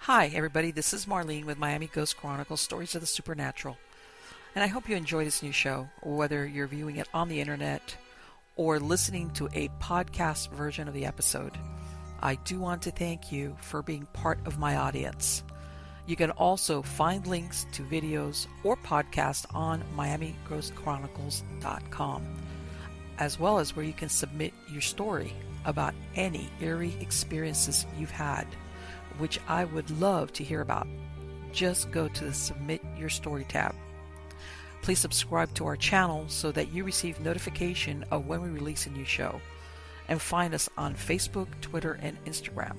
Hi, everybody. This is Marlene with Miami Ghost Chronicles Stories of the Supernatural. And I hope you enjoy this new show, whether you're viewing it on the internet or listening to a podcast version of the episode. I do want to thank you for being part of my audience. You can also find links to videos or podcasts on MiamiGhostChronicles.com, as well as where you can submit your story about any eerie experiences you've had, which I would love to hear about. Just go to the Submit Your Story tab. Please subscribe to our channel so that you receive notification of when we release a new show. And find us on Facebook, Twitter, and Instagram.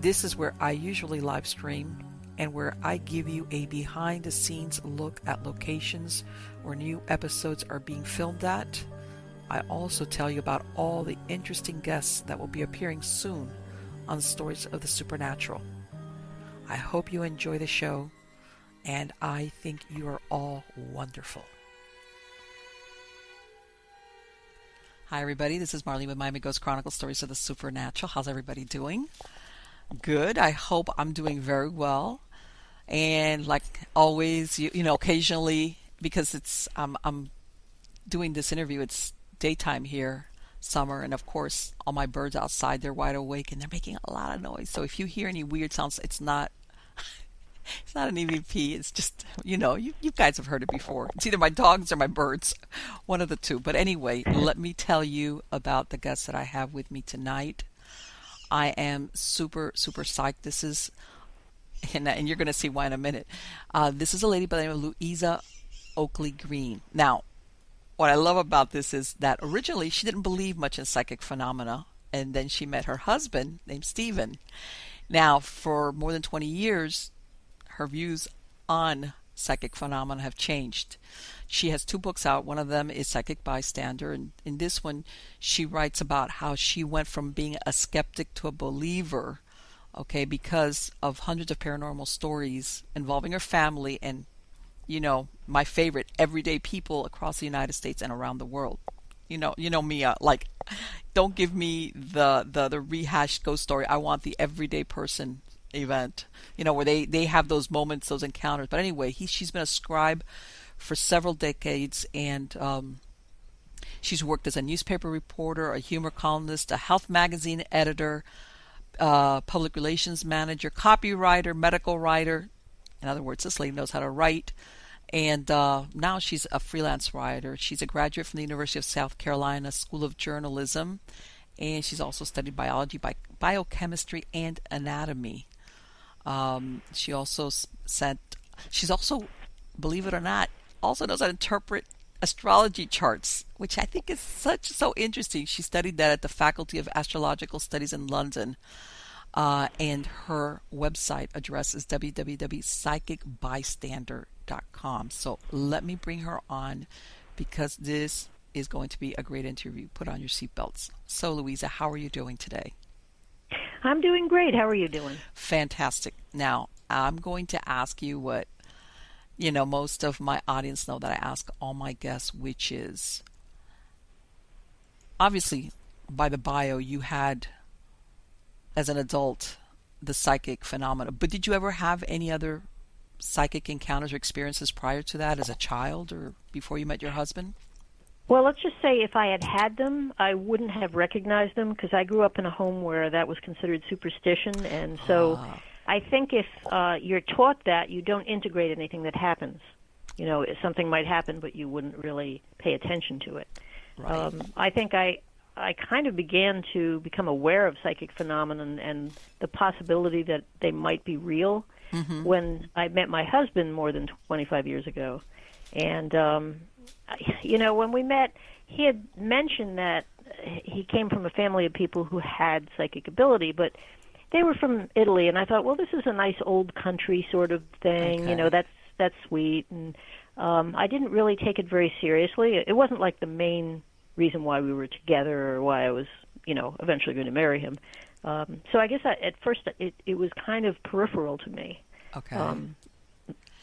This is where I usually live stream and where I give you a behind-the-scenes look at locations where new episodes are being filmed at. I also tell you about all the interesting guests that will be appearing soon on Stories of the Supernatural. I hope you enjoy the show, and I think you are all wonderful. Hi, everybody. This is Marlene with Miami Ghost Chronicles Stories of the Supernatural. How's everybody doing? Good. I hope I'm doing very well. And like always, you know, occasionally, because it's I'm doing this interview, it's daytime here, summer, and of course all my birds outside, they're wide awake and they're making a lot of noise. So if you hear any weird sounds, it's not an EVP. It's just, you know, you guys have heard it before. It's either my dogs or my birds, one of the two. But anyway, let me tell you about the guests that I have with me tonight. I am super psyched. This is, and you're going to see why in a minute. This is a lady by the name of Louisa Oakley Green. Now, what I love about this is that originally she didn't believe much in psychic phenomena, and then she met her husband named Stephen. Now, for more than 20 years, her views on psychic phenomena have changed. She has 2 books out. One of them is Psychic Bystander, and in this one, she writes about how she went from being a skeptic to a believer, okay, because of hundreds of paranormal stories involving her family and, you know, my favorite, everyday people across the United States and around the world. You know me, like, don't give me the rehashed ghost story. I want the everyday person event, you know, where they have those moments, those encounters. But anyway, she's been a scribe for several decades, and she's worked as a newspaper reporter, a humor columnist, a health magazine editor, public relations manager, copywriter, medical writer. In other words, this lady knows how to write. And now she's a freelance writer. She's a graduate from the University of South Carolina School of Journalism, and she's also studied biology, biochemistry, and anatomy. She's also, believe it or not, also knows how to interpret astrology charts, which I think is so interesting. She studied that at the Faculty of Astrological Studies in London. And her website address is www.psychicbystander.com. So let me bring her on because this is going to be a great interview. Put on your seatbelts. So, Louisa, how are you doing today? I'm doing great. How are you doing? Fantastic. Now, I'm going to ask you what, you know, most of my audience know that I ask all my guests, which is, obviously, by the bio, you had, as an adult, the psychic phenomena. But did you ever have any other psychic encounters or experiences prior to that as a child or before you met your husband? Well, let's just say if I had them, I wouldn't have recognized them because I grew up in a home where that was considered superstition. And so I think if you're taught that, you don't integrate anything that happens. You know, something might happen, but you wouldn't really pay attention to it. Right. I think I kind of began to become aware of psychic phenomena and the possibility that they might be real when I met my husband more than 25 years ago. And, you know, when we met, he had mentioned that he came from a family of people who had psychic ability, but they were from Italy, and I thought, well, this is a nice old country sort of thing. Okay. You know, that's sweet. And I didn't really take it very seriously. It wasn't like the main reason why we were together or why I was, you know, eventually going to marry him. So I guess at first it was kind of peripheral to me. Okay.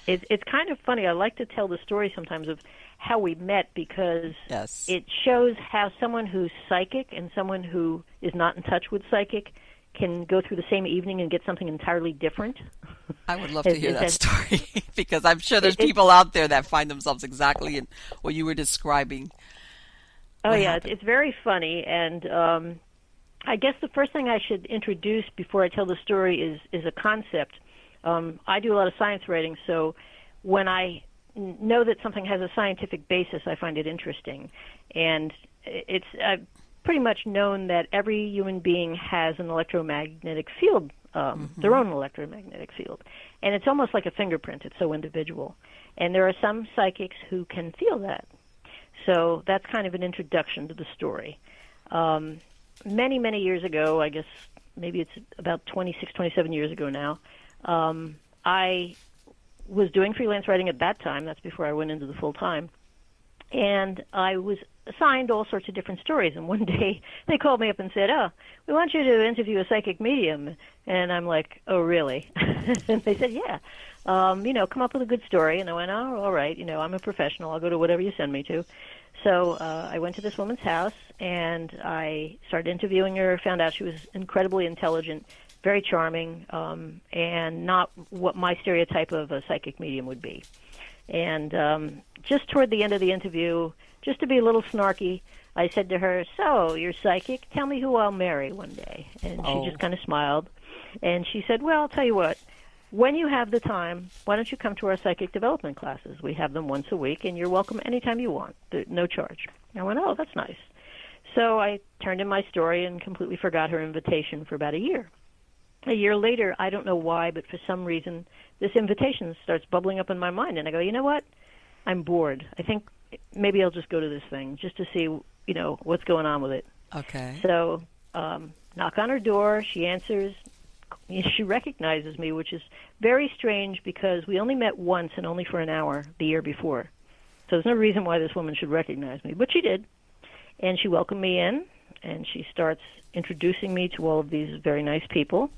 It's kind of funny. I like to tell the story sometimes of how we met because yes. It shows how someone who's psychic and someone who is not in touch with psychic can go through the same evening and get something entirely different. I would love to hear that story because I'm sure there's people out there that find themselves exactly in what you were describing. Oh, yeah, it's very funny, and I guess the first thing I should introduce before I tell the story is a concept. I do a lot of science writing, so when I know that something has a scientific basis, I find it interesting. And it's pretty much known that every human being has an electromagnetic field, their own electromagnetic field. And it's almost like a fingerprint. It's so individual. And there are some psychics who can feel that. So that's kind of an introduction to the story. Many, many years ago, I guess maybe it's about 26, 27 years ago now, I was doing freelance writing at that time. That's before I went into the full time. And I was assigned all sorts of different stories. And one day they called me up and said, "Oh, we want you to interview a psychic medium." And I'm like, "Oh, really?" And they said, "Yeah, come up with a good story." And I went, "Oh, all right. I'm a professional. I'll go to whatever you send me to." So I went to this woman's house, and I started interviewing her, found out she was incredibly intelligent, very charming, and not what my stereotype of a psychic medium would be. And just toward the end of the interview, just to be a little snarky, I said to her, "So, you're psychic? Tell me who I'll marry one day." And she just kind of smiled. And she said, "Well, I'll tell you what. When you have the time, why don't you come to our psychic development classes? We have them once a week, and you're welcome anytime you want. No charge." I went, "Oh, that's nice." So I turned in my story and completely forgot her invitation for about a year. A year later, I don't know why, but for some reason, this invitation starts bubbling up in my mind. And I go, "You know what? I'm bored. I think maybe I'll just go to this thing just to see, what's going on with it." Okay. So knock on her door. She answers. She recognizes me, which is very strange because we only met once and only for an hour the year before. So there's no reason why this woman should recognize me, but she did. And she welcomed me in, and she starts introducing me to all of these very nice people.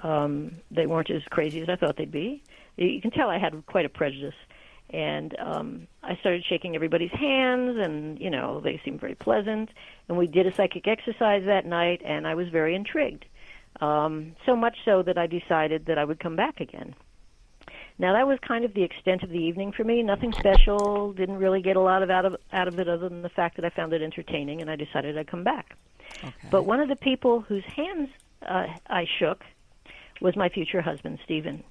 They weren't as crazy as I thought they'd be. You can tell I had quite a prejudice. And I started shaking everybody's hands, and, they seemed very pleasant. And we did a psychic exercise that night, and I was very intrigued. So much so that I decided that I would come back again. Now, that was kind of the extent of the evening for me. Nothing special, didn't really get a lot out of it other than the fact that I found it entertaining, and I decided I'd come back. Okay. But one of the people whose hands I shook was my future husband, Stephen.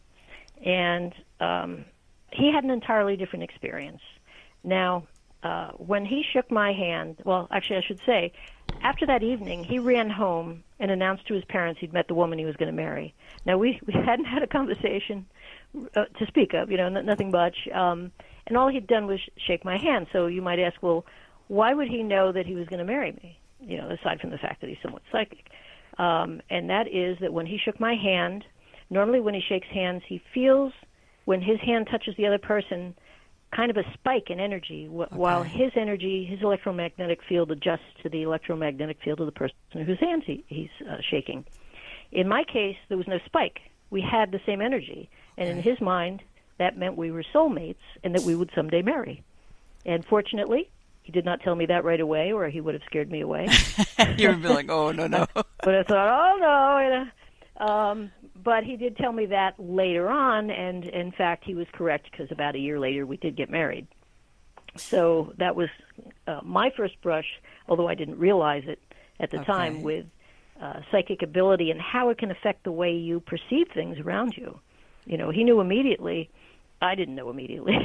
And he had an entirely different experience. Now, when he shook my hand, well, actually I should say, after that evening, he ran home and announced to his parents he'd met the woman he was going to marry. Now, we hadn't had a conversation to speak of, nothing much. And all he'd done was shake my hand. So you might ask, well, why would he know that he was going to marry me, aside from the fact that he's somewhat psychic? And that is that when he shook my hand, normally when he shakes hands, he feels when his hand touches the other person kind of a spike in energy, while his energy, his electromagnetic field adjusts to the electromagnetic field of the person whose hands he's shaking. In my case, there was no spike. We had the same energy. And in his mind, that meant we were soulmates and that we would someday marry. And fortunately, he did not tell me that right away, or he would have scared me away. You would be like, "Oh, no." But I thought, "Oh, no." But he did tell me that later on, and in fact, he was correct because about a year later, we did get married. So that was my first brush, although I didn't realize it at the time, with psychic ability and how it can affect the way you perceive things around you. He knew immediately. I didn't know immediately.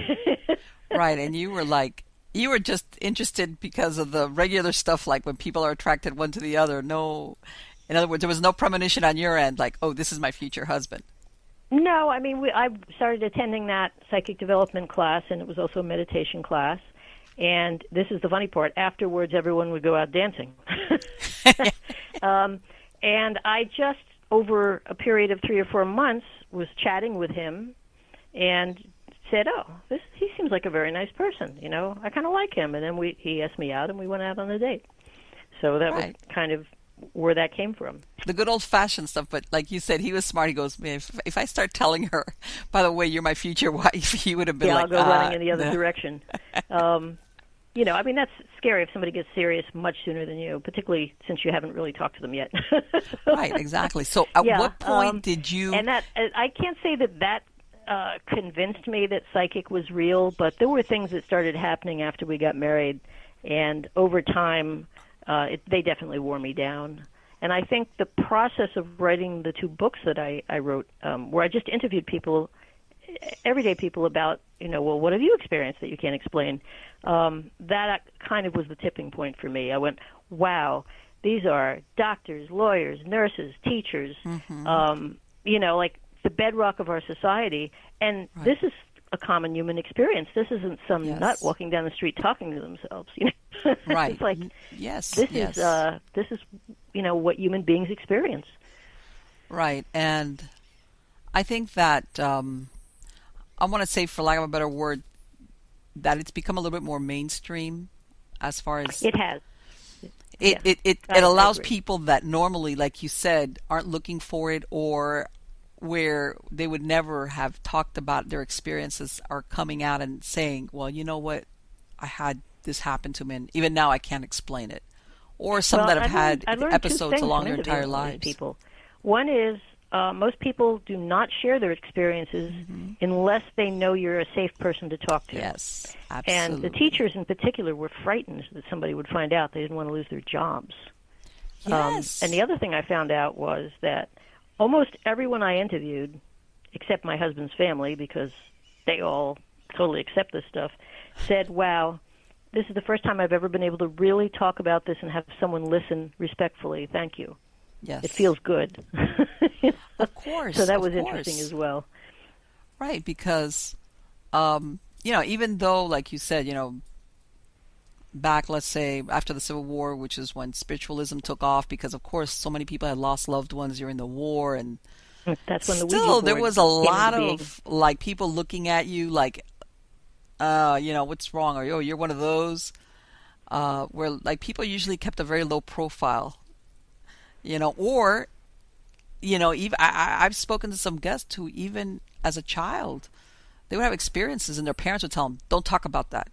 Right, and you were just interested because of the regular stuff, like when people are attracted one to the other. No, in other words, there was no premonition on your end, like, "Oh, this is my future husband." No, I mean, I started attending that psychic development class, and it was also a meditation class. And this is the funny part. Afterwards, everyone would go out dancing. And I just, over a period of 3 or 4 months, was chatting with him and said, "Oh, he seems like a very nice person. I kind of like him." And then he asked me out, and we went out on a date. So that was kind of where that came from. The good old-fashioned stuff, but like you said, he was smart. He goes, "Man, if I start telling her, by the way, you're my future wife," he would have been like, I'll go running in the other direction. I mean, that's scary if somebody gets serious much sooner than you, particularly since you haven't really talked to them yet. Right, exactly. So at what point did you... And that, I can't say that convinced me that psychic was real, but there were things that started happening after we got married, and over time, they definitely wore me down. And I think the process of writing the 2 books that I wrote, where I just interviewed people, everyday people, about, well, what have you experienced that you can't explain? That kind of was the tipping point for me. I went, wow, these are doctors, lawyers, nurses, teachers, like the bedrock of our society. And this is a common human experience. This isn't some nut walking down the street talking to themselves. Right. It's like, this is what human beings experience. Right. And I think that I want to say, for lack of a better word, that it's become a little bit more mainstream as far as... It has. It allows people that normally, like you said, aren't looking for it, or where they would never have talked about their experiences, are coming out and saying, well, you know what, I had this happen to me, and even now I can't explain it. Or some that have had episodes along their entire lives. People. One is, most people do not share their experiences unless they know you're a safe person to talk to. Yes, absolutely. And the teachers in particular were frightened that somebody would find out. They didn't want to lose their jobs. Yes. And the other thing I found out was that almost everyone I interviewed, except my husband's family, because they all totally accept this stuff, said, wow, this is the first time I've ever been able to really talk about this and have someone listen respectfly. Thank you. Yes. It feels good. Of course. So that was interesting as well. Right, because, even though, like you said, back, let's say, after the Civil War, which is when spiritualism took off, because, of course, so many people had lost loved ones during the war, and that's when the still there was a lot of, like, people looking at you like, what's wrong? Or, you're one of those, where, like, people usually kept a very low profile. Or, even I've spoken to some guests who, even as a child, they would have experiences and their parents would tell them, don't talk about that.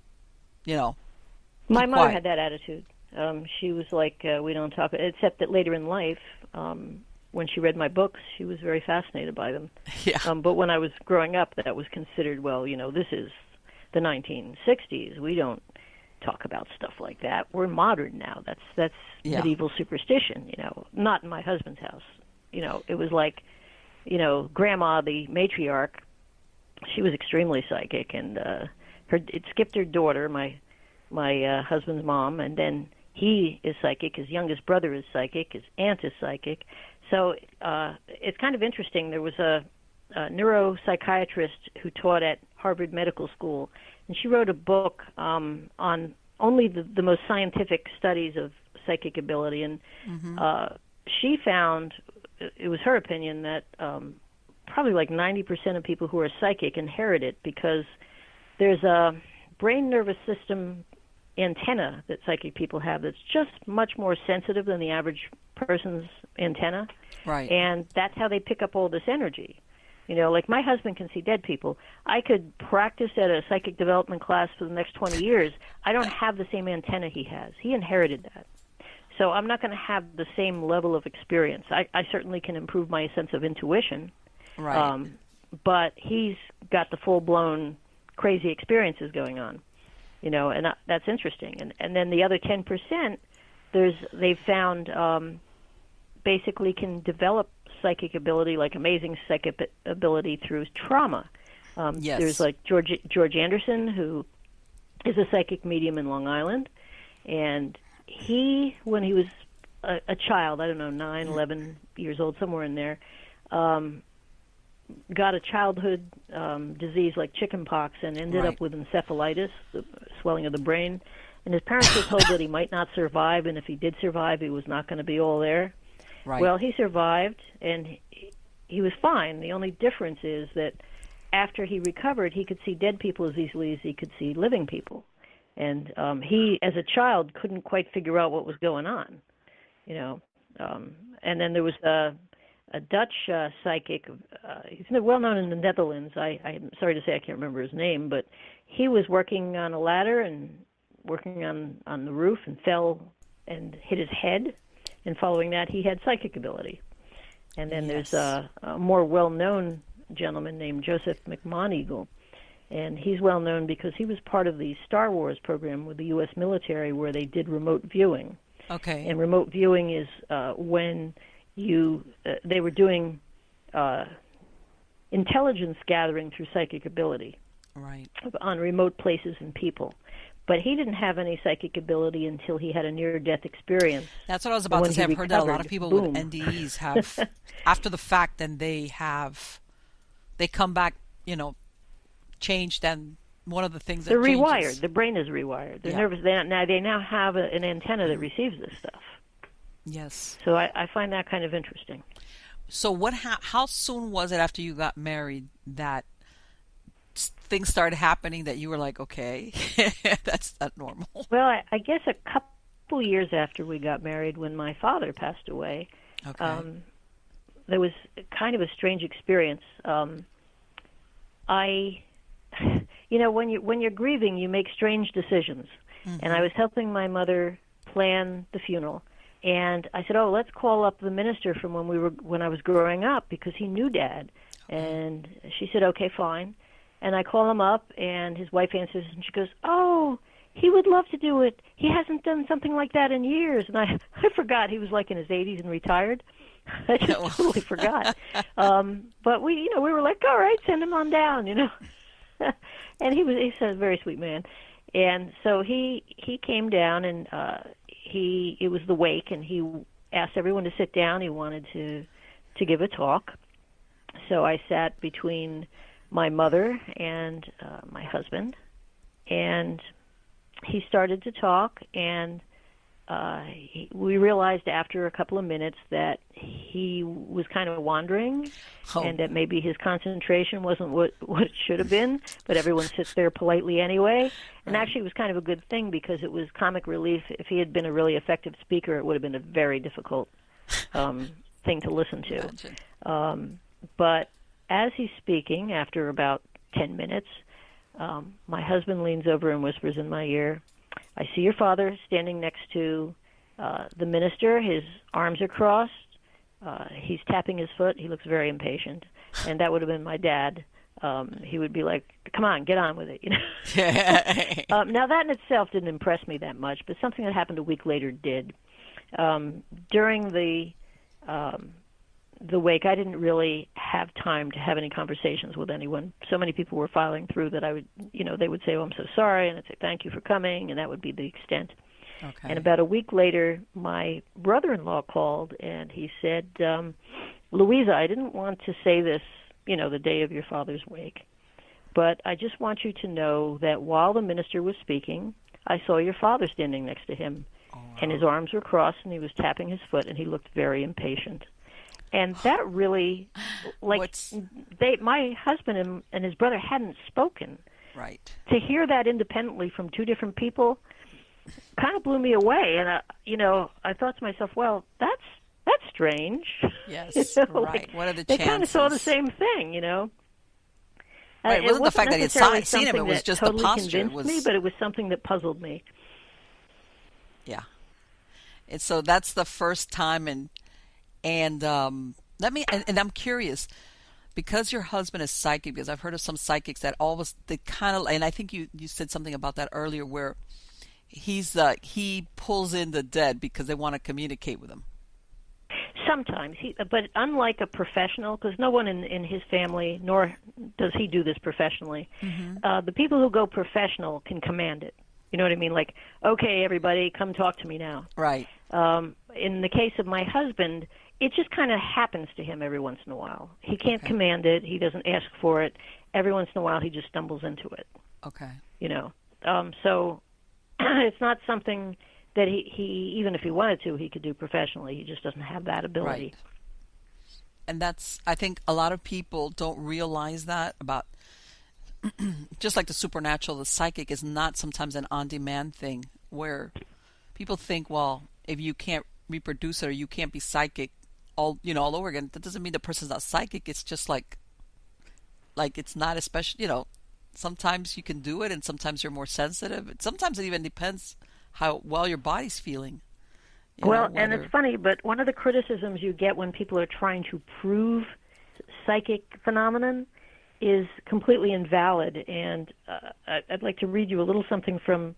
My mother had that attitude. She was like, we don't talk, except that later in life, when she read my books, she was very fascinated by them. Yeah. But when I was growing up, that was considered, well, this is the 1960s. We don't talk about stuff like that. We're modern now. That's medieval superstition, not in my husband's house. It was like, Grandma, the matriarch, she was extremely psychic, and it skipped her daughter, my husband's mom, and then he is psychic, his youngest brother is psychic, his aunt is psychic. So it's kind of interesting. There was a neuropsychiatrist who taught at Harvard Medical School, and she wrote a book on only the most scientific studies of psychic ability, and she found, it was her opinion, that probably like 90% of people who are psychic inherit it, because there's a brain nervous system antenna that psychic people have that's just much more sensitive than the average person's antenna. Right. And that's how they pick up all this energy. Like my husband can see dead people. I could practice at a psychic development class for the next 20 years. I don't have the same antenna he has. He inherited that. So I'm not going to have the same level of experience. I certainly can improve my sense of intuition. Right. But he's got the full-blown crazy experiences going on. And that's interesting. And then the other 10%, they've found basically can develop psychic ability, like amazing psychic ability, through trauma. Yes. There's like George Anderson, who is a psychic medium in Long Island, and he, when he was a child, I don't know, 9, 11 years old, somewhere in there, got a childhood disease like chickenpox and ended up with encephalitis, the swelling of the brain. And his parents were told that he might not survive, and if he did survive, he was not going to be all there. Right. Well, he survived, and he was fine. The only difference is that after he recovered, he could see dead people as easily as he could see living people. And he, as a child, couldn't quite figure out what was going on, And then there was a Dutch psychic. He's well known in the Netherlands. I'm sorry to say I can't remember his name, but he was working on a ladder and working on the roof and fell and hit his head. And following that, he had psychic ability. And then Yes. there's a more well-known gentleman named Joseph McMoneagle. And he's well-known because he was part of the Star Wars program with the U.S. military where they did remote viewing. Okay. And remote viewing is when they were doing intelligence gathering through psychic ability. Right. On remote places and people. But he didn't have any psychic ability until he had a near-death experience. That's what I was about When to say. he I've heard that a lot of recovered, people boom. with NDEs have, after the fact, then they come back, changed. And one of the things that They're rewired. changes, The brain is rewired. They're Yeah. nervous. They now have an antenna that receives this stuff. yes. So I find that kind of interesting. So how soon was it after you got married that things started happening that you were like, okay, that's not normal? Well, I guess a couple years after we got married, when my father passed away, Okay. there was kind of a strange experience. When you're grieving, you make strange decisions. Mm-hmm. And I was helping my mother plan the funeral, and I said, "Oh, let's call up the minister from when I was growing up because he knew Dad." And she said, "Okay, fine." And I call him up, and his wife answers, and she goes, "Oh, he would love to do it. He hasn't done something like that in years." And I forgot he was like in his 80s and retired. I just totally forgot. But we were like, "All right, send him on down," And he's a very sweet man. And so he came down, and it was the wake, and he asked everyone to sit down. He wanted to give a talk. So I sat between my mother and my husband, and he started to talk, and we realized after a couple of minutes that he was kind of wandering, and that maybe his concentration wasn't what it should have been, but everyone sits there politely anyway. And actually it was kind of a good thing because it was comic relief. If he had been a really effective speaker, it would have been a very difficult thing to listen to. But as he's speaking, after about 10 minutes, my husband leans over and whispers in my ear, "I see your father standing next to the minister. His arms are crossed. He's tapping his foot. He looks very impatient." And that would have been my dad. He would be like, "Come on, get on with it." Now, that in itself didn't impress me that much, but something that happened a week later did. During the wake, I didn't really have time to have any conversations with anyone. So many people were filing through that I would, they would say, "Oh, I'm so sorry," and I'd say, "Thank you for coming," and that would be the extent. Okay. And about a week later, my brother-in-law called, and he said, "Louisa, I didn't want to say this, the day of your father's wake, but I just want you to know that while the minister was speaking, I saw your father standing next to him, and his arms were crossed, and he was tapping his foot, and he looked very impatient." And that really, my husband and his brother hadn't spoken. Right. To hear that independently from two different people kind of blew me away. And I thought to myself, well, that's strange. Yes. Right. What are the they chances? kind of saw the same thing, Right. It wasn't the fact that he had seen him; it was that just totally the posture. convinced me, but it was something that puzzled me. Yeah. And so that's the first time, and I'm curious, because your husband is psychic, because I've heard of some psychics that they kind of, and I think you said something about that earlier, where he pulls in the dead because they want to communicate with him. Sometimes, but unlike a professional, because no one in his family, nor does he do this professionally, the people who go professional can command it. You know what I mean? Like, "Okay, everybody, come talk to me now." Right. In the case of my husband, it just kind of happens to him every once in a while. He can't command it. He doesn't ask for it. Every once in a while, he just stumbles into it. Okay. So it's not something that he even if he wanted to, he could do professionally. He just doesn't have that ability. Right. And I think a lot of people don't realize that about, just like the supernatural, the psychic is not sometimes an on-demand thing where people think, well, if you can't reproduce it or you can't be psychic all over again, that doesn't mean the person's not psychic. It's just like it's not especially, sometimes you can do it, and sometimes you're more sensitive. Sometimes it even depends how well your body's feeling. Well, and it's funny, but one of the criticisms you get when people are trying to prove psychic phenomenon is completely invalid. And I'd like to read you a little something from,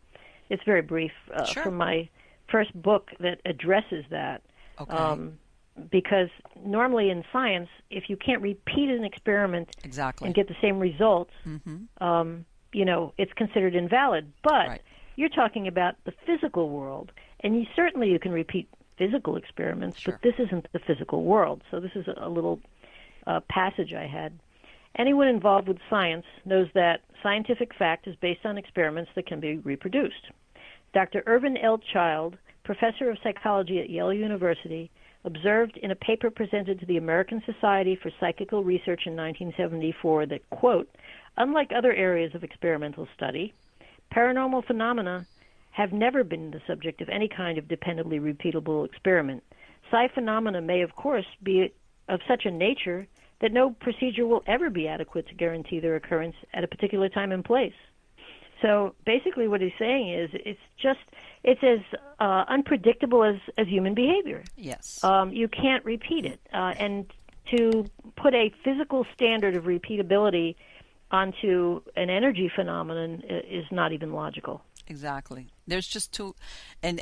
it's very brief, Sure. from my first book that addresses that. Okay. Because normally in science, if you can't repeat an experiment Exactly. and get the same results, it's considered invalid. But Right. you're talking about the physical world, and you can repeat physical experiments, Sure. but this isn't the physical world. So this is a little passage I had. Anyone involved with science knows that scientific fact is based on experiments that can be reproduced. Dr. Irvin L. Child, professor of psychology at Yale University, observed in a paper presented to the American Society for Psychical Research in 1974 that, quote, unlike other areas of experimental study, paranormal phenomena have never been the subject of any kind of dependably repeatable experiment. Psi phenomena may, of course, be of such a nature that no procedure will ever be adequate to guarantee their occurrence at a particular time and place. So basically what he's saying is it's as unpredictable as human behavior. Yes. You can't repeat it. And to put a physical standard of repeatability onto an energy phenomenon is not even logical. Exactly. There's just too, and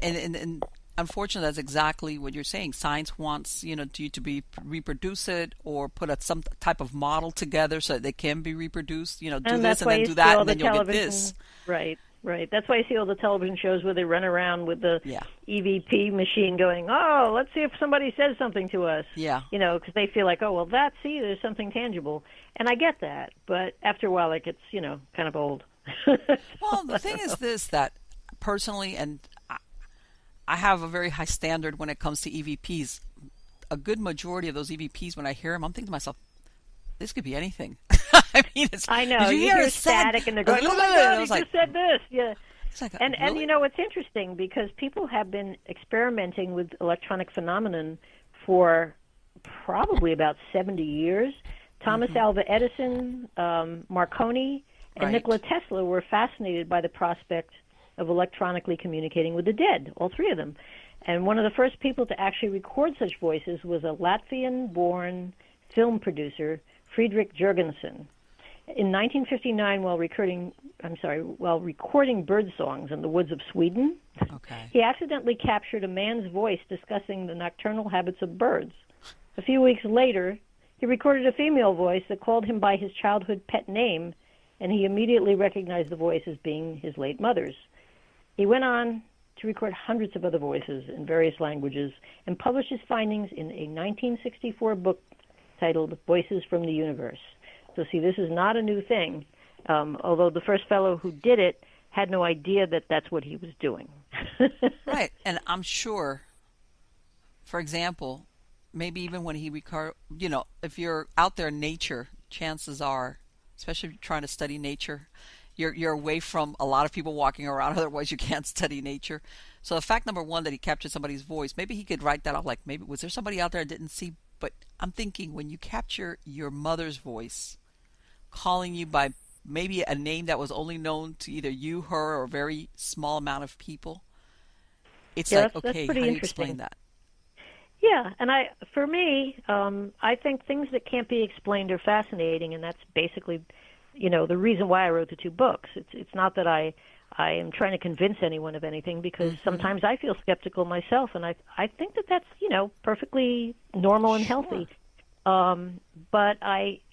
unfortunately, that's exactly what you're saying. Science wants you to reproduce it or put some type of model together so that they can be reproduced. Do And this and then do that, and then you'll get this. Right. That's why you see all the television shows where they run around with the EVP machine going, oh, let's see if somebody says something to us. Yeah. Because they feel like, oh, well, there's something tangible. And I get that, but after a while it gets, kind of old. Well, the thing is that personally, and I have a very high standard when it comes to EVPs. A good majority of those EVPs, when I hear them, I'm thinking to myself, this could be anything. I know. You hear static and they're going, oh, my God, he just said this. Yeah. It's like, and really? It's interesting because people have been experimenting with electronic phenomenon for probably about 70 years. Thomas Alva Edison, Marconi, and Nikola Tesla were fascinated by the prospect of electronically communicating with the dead, all three of them. And one of the first people to actually record such voices was a Latvian-born film producer, Friedrich Jurgensen. In 1959, while recording bird songs in the woods of Sweden, he accidentally captured a man's voice discussing the nocturnal habits of birds. A few weeks later, he recorded a female voice that called him by his childhood pet name, and he immediately recognized the voice as being his late mother's. He went on to record hundreds of other voices in various languages and published his findings in a 1964 book titled Voices from the Universe. So see, this is not a new thing, although the first fellow who did it had no idea that that's what he was doing. Right, and I'm sure, for example, maybe even when he if you're out there in nature, chances are, especially if you're trying to study nature, you're away from a lot of people walking around, otherwise you can't study nature. So the fact, number one, that he captured somebody's voice, maybe he could write that off, like maybe was there somebody out there I didn't see? But I'm thinking when you capture your mother's voice calling you by maybe a name that was only known to either you, her, or a very small amount of people, it's like, okay, how do you explain that? Yeah, and for me, I think things that can't be explained are fascinating, and that's basically, the reason why I wrote the two books. It's not that I am trying to convince anyone of anything, because sometimes I feel skeptical myself, and I think that's perfectly normal and healthy. But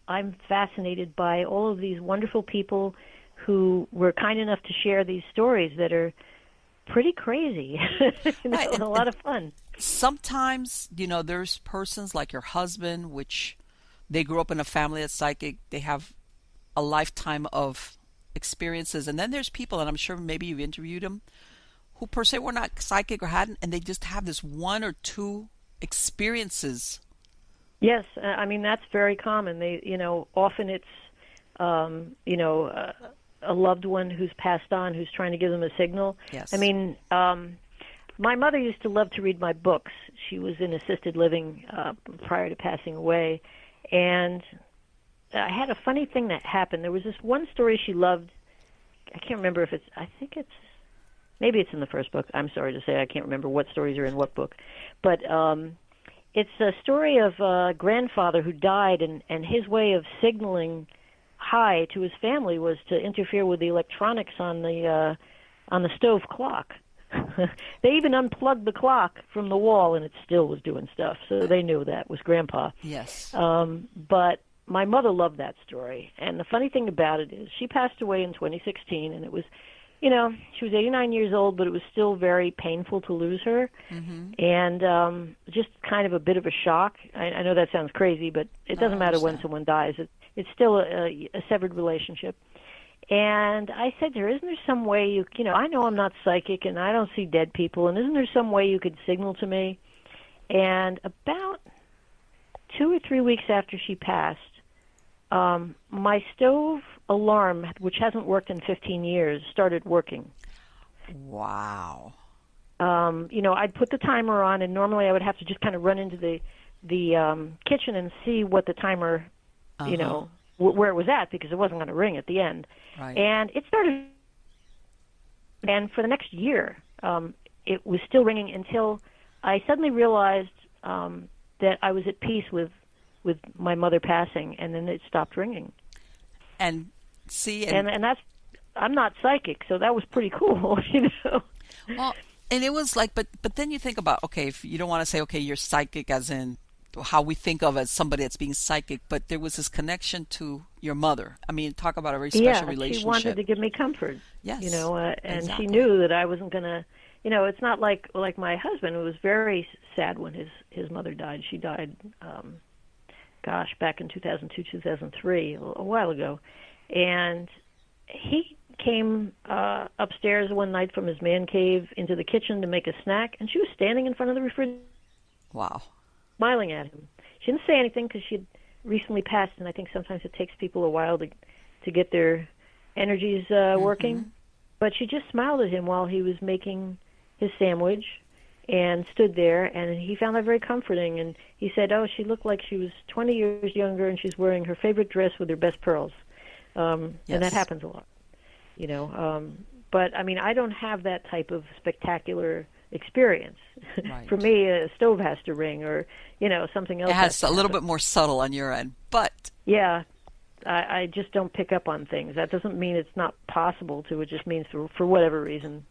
I'm fascinated by all of these wonderful people who were kind enough to share these stories that are pretty crazy. Right. A lot of fun. Sometimes, there's persons like your husband, which they grew up in a family that's psychic. They have a lifetime of experiences. And then there's people, and I'm sure maybe you've interviewed them, who per se were not psychic or hadn't, and they just have this one or two experiences. Yes, that's very common. They, often it's, a loved one who's passed on who's trying to give them a signal. Yes. My mother used to love to read my books. She was in assisted living prior to passing away, and I had a funny thing that happened. There was this one story she loved. I can't remember if it's, I think it's, maybe it's in the first book. I'm sorry to say, I can't remember what stories are in what book. But it's a story of a grandfather who died, and his way of signaling hi to his family was to interfere with the electronics on the stove clock. They even unplugged the clock from the wall, and it still was doing stuff. So they knew that was Grandpa. Yes. But my mother loved that story. And the funny thing about it is she passed away in 2016, and it was, you know, she was 89 years old, but it was still very painful to lose her. Mm-hmm. And just kind of a bit of a shock. I know that sounds crazy, but it doesn't matter when someone dies. It's still a severed relationship. And I said to her, isn't there some way you know, I know I'm not psychic and I don't see dead people, and isn't there some way you could signal to me? And about 2 or 3 weeks after she passed, my stove alarm, which hasn't worked in 15 years, started working. Wow. You know, I'd put the timer on, and normally I would have to just kind of run into the kitchen and see what the timer, you know, where it was at, because it wasn't going to ring at the end. Right. And it started, and for the next year, it was still ringing until I suddenly realized that I was at peace with my mother passing, and then it stopped ringing. And see, and that's, I'm not psychic, so that was pretty cool, you know. Well, and it was like, but then you think about, okay, if you don't want to say, okay, you're psychic as in how we think of as somebody that's being psychic, but there was this connection to your mother. I mean, talk about a very special relationship. She wanted to give me comfort. Yes, you know, and exactly. she knew that I wasn't going to, you know, it's not like my husband, who was very sad when his mother died. She died, back in 2002, 2003, a while ago. And he came upstairs one night from his man cave into the kitchen to make a snack, and she was standing in front of the refrigerator. Wow. Smiling at him. She didn't say anything because she'd recently passed, and I think sometimes it takes people a while to get their energies working. But she just smiled at him while he was making his sandwich and stood there, and he found that very comforting. And he said, oh, she looked like she was 20 years younger, and she's wearing her favorite dress with her best pearls. And that happens a lot, you know. But, I mean, I don't have that type of spectacular experience. Right. For me, a stove has to ring, or, you know, something else. It has a little bit more subtle on your end, but yeah, I just don't pick up on things. That doesn't mean it's not possible to. It just means for whatever reason.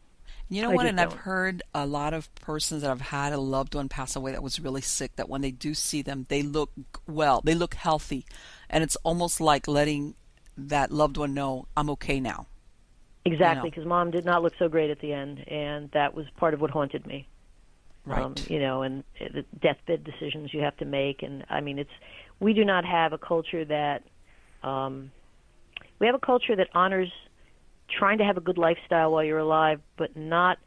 You know what? And I've heard a lot of persons that have had a loved one pass away that was really sick, that when they do see them, they look well, they look healthy, and it's almost like letting that loved one know, I'm okay now. Exactly, because Mom did not look so great at the end, and that was part of what haunted me. Right. You know, and the deathbed decisions you have to make, and I mean, we do not have a culture that we have a culture that honors trying to have a good lifestyle while you're alive, but not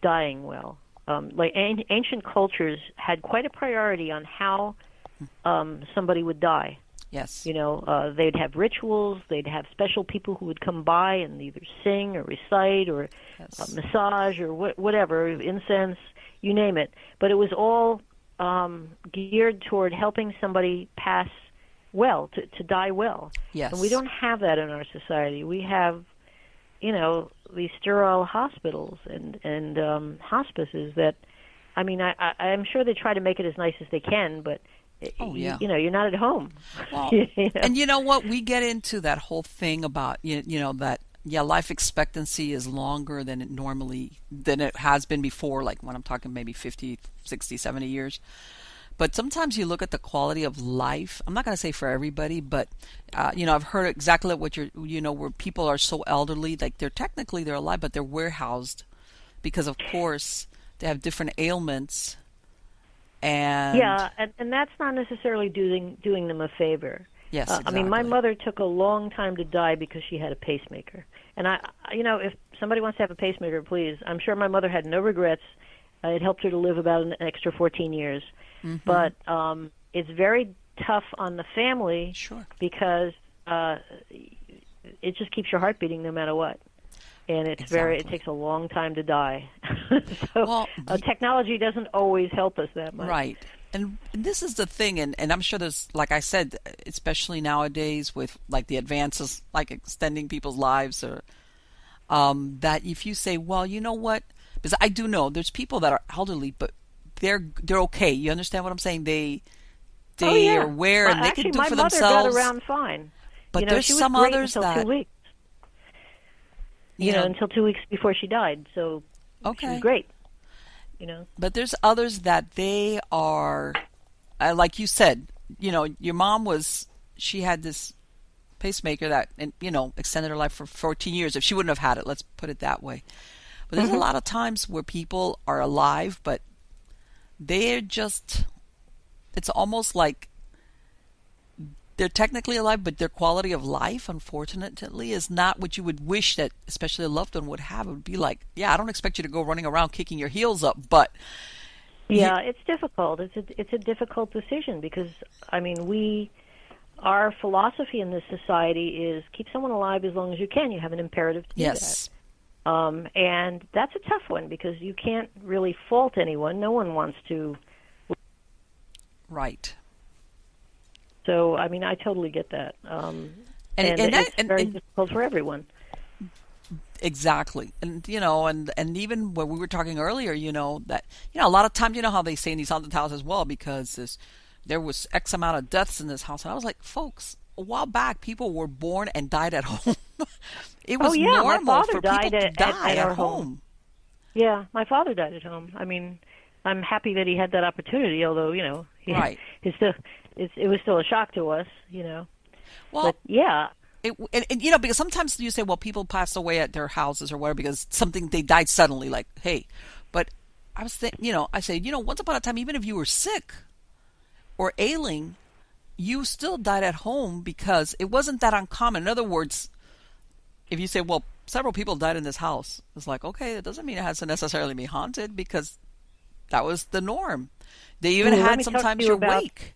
dying well. Like ancient cultures had quite a priority on how somebody would die. Yes. You know, they'd have rituals, they'd have special people who would come by and either sing or recite or massage or whatever, incense, you name it. But it was all geared toward helping somebody pass well, to die well. Yes. And we don't have that in our society. We have, you know, these sterile hospitals and hospices that, I mean, I'm sure they try to make it as nice as they can, but you know, you're not at home. Well, and you know what? We get into that whole thing about, you know, that, life expectancy is longer than it has been before, like when I'm talking maybe 50, 60, 70 years. But sometimes you look at the quality of life. I'm not going to say for everybody, but, you know, I've heard exactly what where people are so elderly, like they're alive, but they're warehoused because, of course, they have different ailments. And that's not necessarily doing them a favor. Yes, exactly. I mean, my mother took a long time to die because she had a pacemaker. And you know, if somebody wants to have a pacemaker, please. I'm sure my mother had no regrets. It helped her to live about an extra 14 years. Mm-hmm. But it's very tough on the family. Sure. Because it just keeps your heart beating no matter what. And it takes a long time to die. So technology doesn't always help us that much. Right. And this is the thing, and I'm sure there's, like I said, especially nowadays with like the advances, like extending people's lives, or that if you say, well, you know what, because I do know there's people that are elderly, but they're okay. You understand what I'm saying? Oh They are yeah. aware Well, and they can actually, do my for mother got themselves. around fine. But there's She was some great others until that 2 weeks. Until 2 weeks before she died. So she was okay. great. But there's others that they are, like you said, your mom she had this pacemaker that, and extended her life for 14 years. If she wouldn't have had it, let's put it that way. But there's a lot of times where people are alive, but they're just, it's almost like they're technically alive, but their quality of life, unfortunately, is not what you would wish that, especially a loved one, would have. It would be like, yeah, I don't expect you to go running around kicking your heels up, but Yeah, it's difficult. It's a difficult decision because our philosophy in this society is keep someone alive as long as you can. You have an imperative to do yes, that. And that's a tough one because you can't really fault anyone. No one wants to. right. So, I totally get that. And it's very difficult for everyone. Exactly. And, and even when we were talking earlier, that, a lot of times, how they say in these haunted houses as well, because there was X amount of deaths in this house. And I was like, folks, a while back, people were born and died at home. It was normal for people to die at home. Yeah, my father died at home. I'm happy that he had that opportunity, although, right. It was still a shock to us, Well, but yeah. Because sometimes you say, well, people pass away at their houses or whatever because they died suddenly, like, hey. But I was thinking, I say, once upon a time, even if you were sick or ailing, you still died at home because it wasn't that uncommon. In other words, if you say, well, several people died in this house, it's like, okay, that doesn't mean it has to necessarily be haunted because that was the norm. They even had sometimes your wake.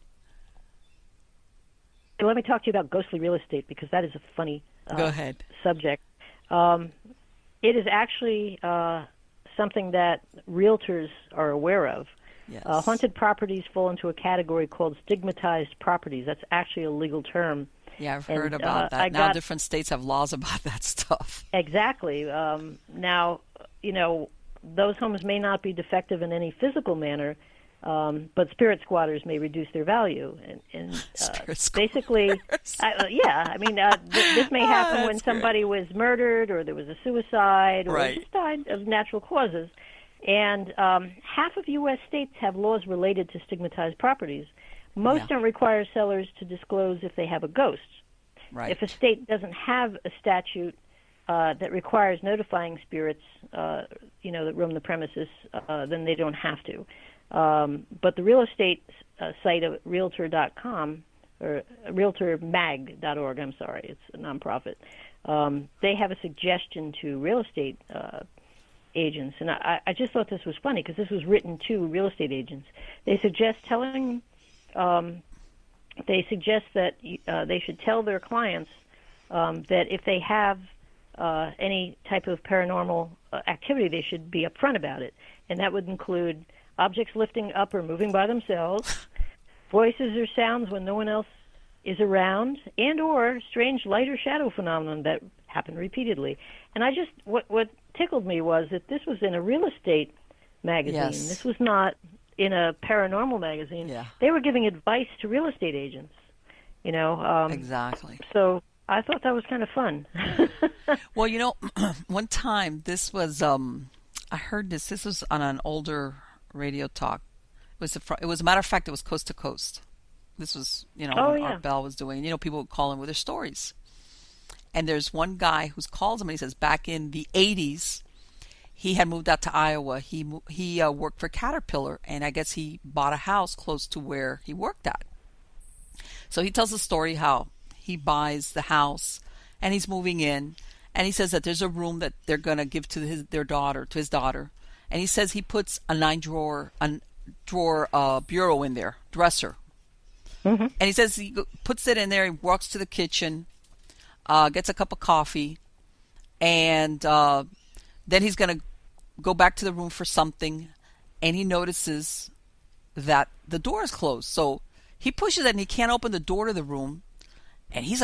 Let me talk to you about ghostly real estate because that is a funny Go ahead. subject. It is actually something that realtors are aware of. Yes. Haunted properties fall into a category called stigmatized properties. That's actually a legal term. Yeah, I've heard about that. Now different states have laws about that stuff. Exactly. Now, those homes may not be defective in any physical manner, but spirit squatters may reduce their value. And basically, this may happen when somebody was murdered or there was a suicide or just died of natural causes. And half of U.S. states have laws related to stigmatized properties. Most don't require sellers to disclose if they have a ghost. Right. If a state doesn't have a statute that requires notifying spirits, that roam the premises, then they don't have to. But the real estate site of Realtor.com or RealtorMag.org, I'm sorry, it's a nonprofit. They have a suggestion to real estate agents, and I just thought this was funny because this was written to real estate agents. They suggest that they should tell their clients that if they have any type of paranormal activity, they should be upfront about it, and that would include objects lifting up or moving by themselves, voices or sounds when no one else is around, and or strange light or shadow phenomenon that happen repeatedly. And what tickled me was that this was in a real estate magazine. Yes. This was not in a paranormal magazine. Yeah. They were giving advice to real estate agents. Exactly. So I thought that was kind of fun. Well, one time this was I heard this. This was on an older radio talk. It was a matter of fact, it was Coast to Coast. This was, when Art Bell was doing. People would call in with their stories. And there's one guy who's called him and he says back in the 80s, he had moved out to Iowa. He worked for Caterpillar, and I guess he bought a house close to where he worked at. So he tells the story how he buys the house and he's moving in, and he says that there's a room that they're going to give to his daughter. And he says he puts a 9-drawer bureau in there, dresser. Mm-hmm. And he says he puts it in there, he walks to the kitchen, gets a cup of coffee, and then he's going to go back to the room for something, and he notices that the door is closed. So he pushes it and he can't open the door to the room. And he's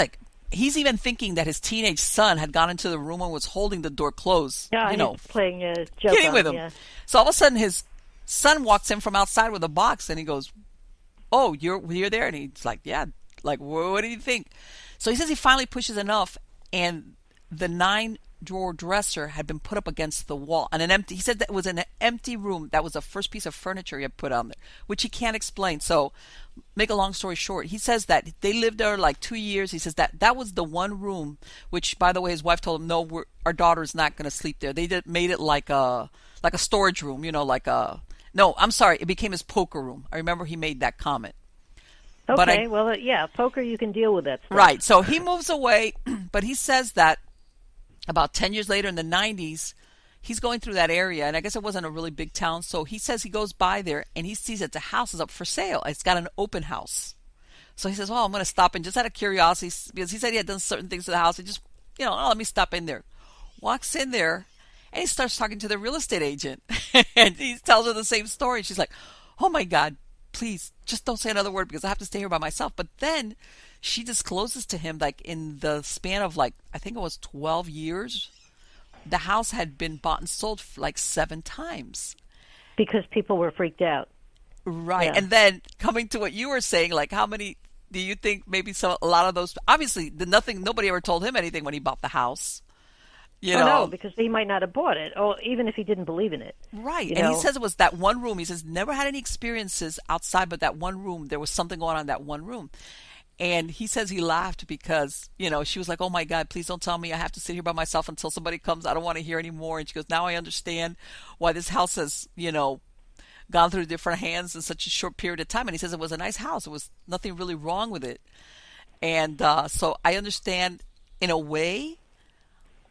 even thinking that his teenage son had gone into the room and was holding the door closed. Yeah, he's playing a joke kidding on with him. Yeah. So all of a sudden his son walks in from outside with a box and he goes, "Oh, you're there?" And he's like, "Yeah." Like, what do you think? So he says he finally pushes enough, and the 9-drawer dresser had been put up against the wall. And he said that it was an empty room. That was the first piece of furniture he had put on there, which he can't explain. So, make a long story short, he says that they lived there like 2 years. He says that was the one room, which, by the way, his wife told him, "No, our daughter's not going to sleep there." They made it like a storage room, No, I'm sorry, it became his poker room. I remember he made that comment. Okay, well, yeah, poker, you can deal with that stuff. Right, so he moves away, but he says that about 10 years later in the 90s, he's going through that area, and I guess it wasn't a really big town, so he says he goes by there, and he sees that the house is up for sale. It's got an open house. So he says, "Oh, I'm going to stop in just out of curiosity," because he said he had done certain things to the house. He just, let me stop in there. Walks in there, and he starts talking to the real estate agent, and he tells her the same story. She's like, "Oh, my God. Please, just don't say another word because I have to stay here by myself." But then she discloses to him, like in the span of I think it was 12 years, the house had been bought and sold like 7 times. Because people were freaked out. Right. Yeah. And then coming to what you were saying, like how many do you think maybe a lot of those, obviously nobody ever told him anything when he bought the house. No, because he might not have bought it, or even if he didn't believe in it. Right. And he says it was that one room. He says never had any experiences outside but that one room. There was something going on in that one room. And he says he laughed because, she was like, "Oh, my God, please don't tell me I have to sit here by myself until somebody comes. I don't want to hear anymore." And she goes, "Now I understand why this house has, gone through different hands in such a short period of time." And he says it was a nice house. There was nothing really wrong with it. And so I understand in a way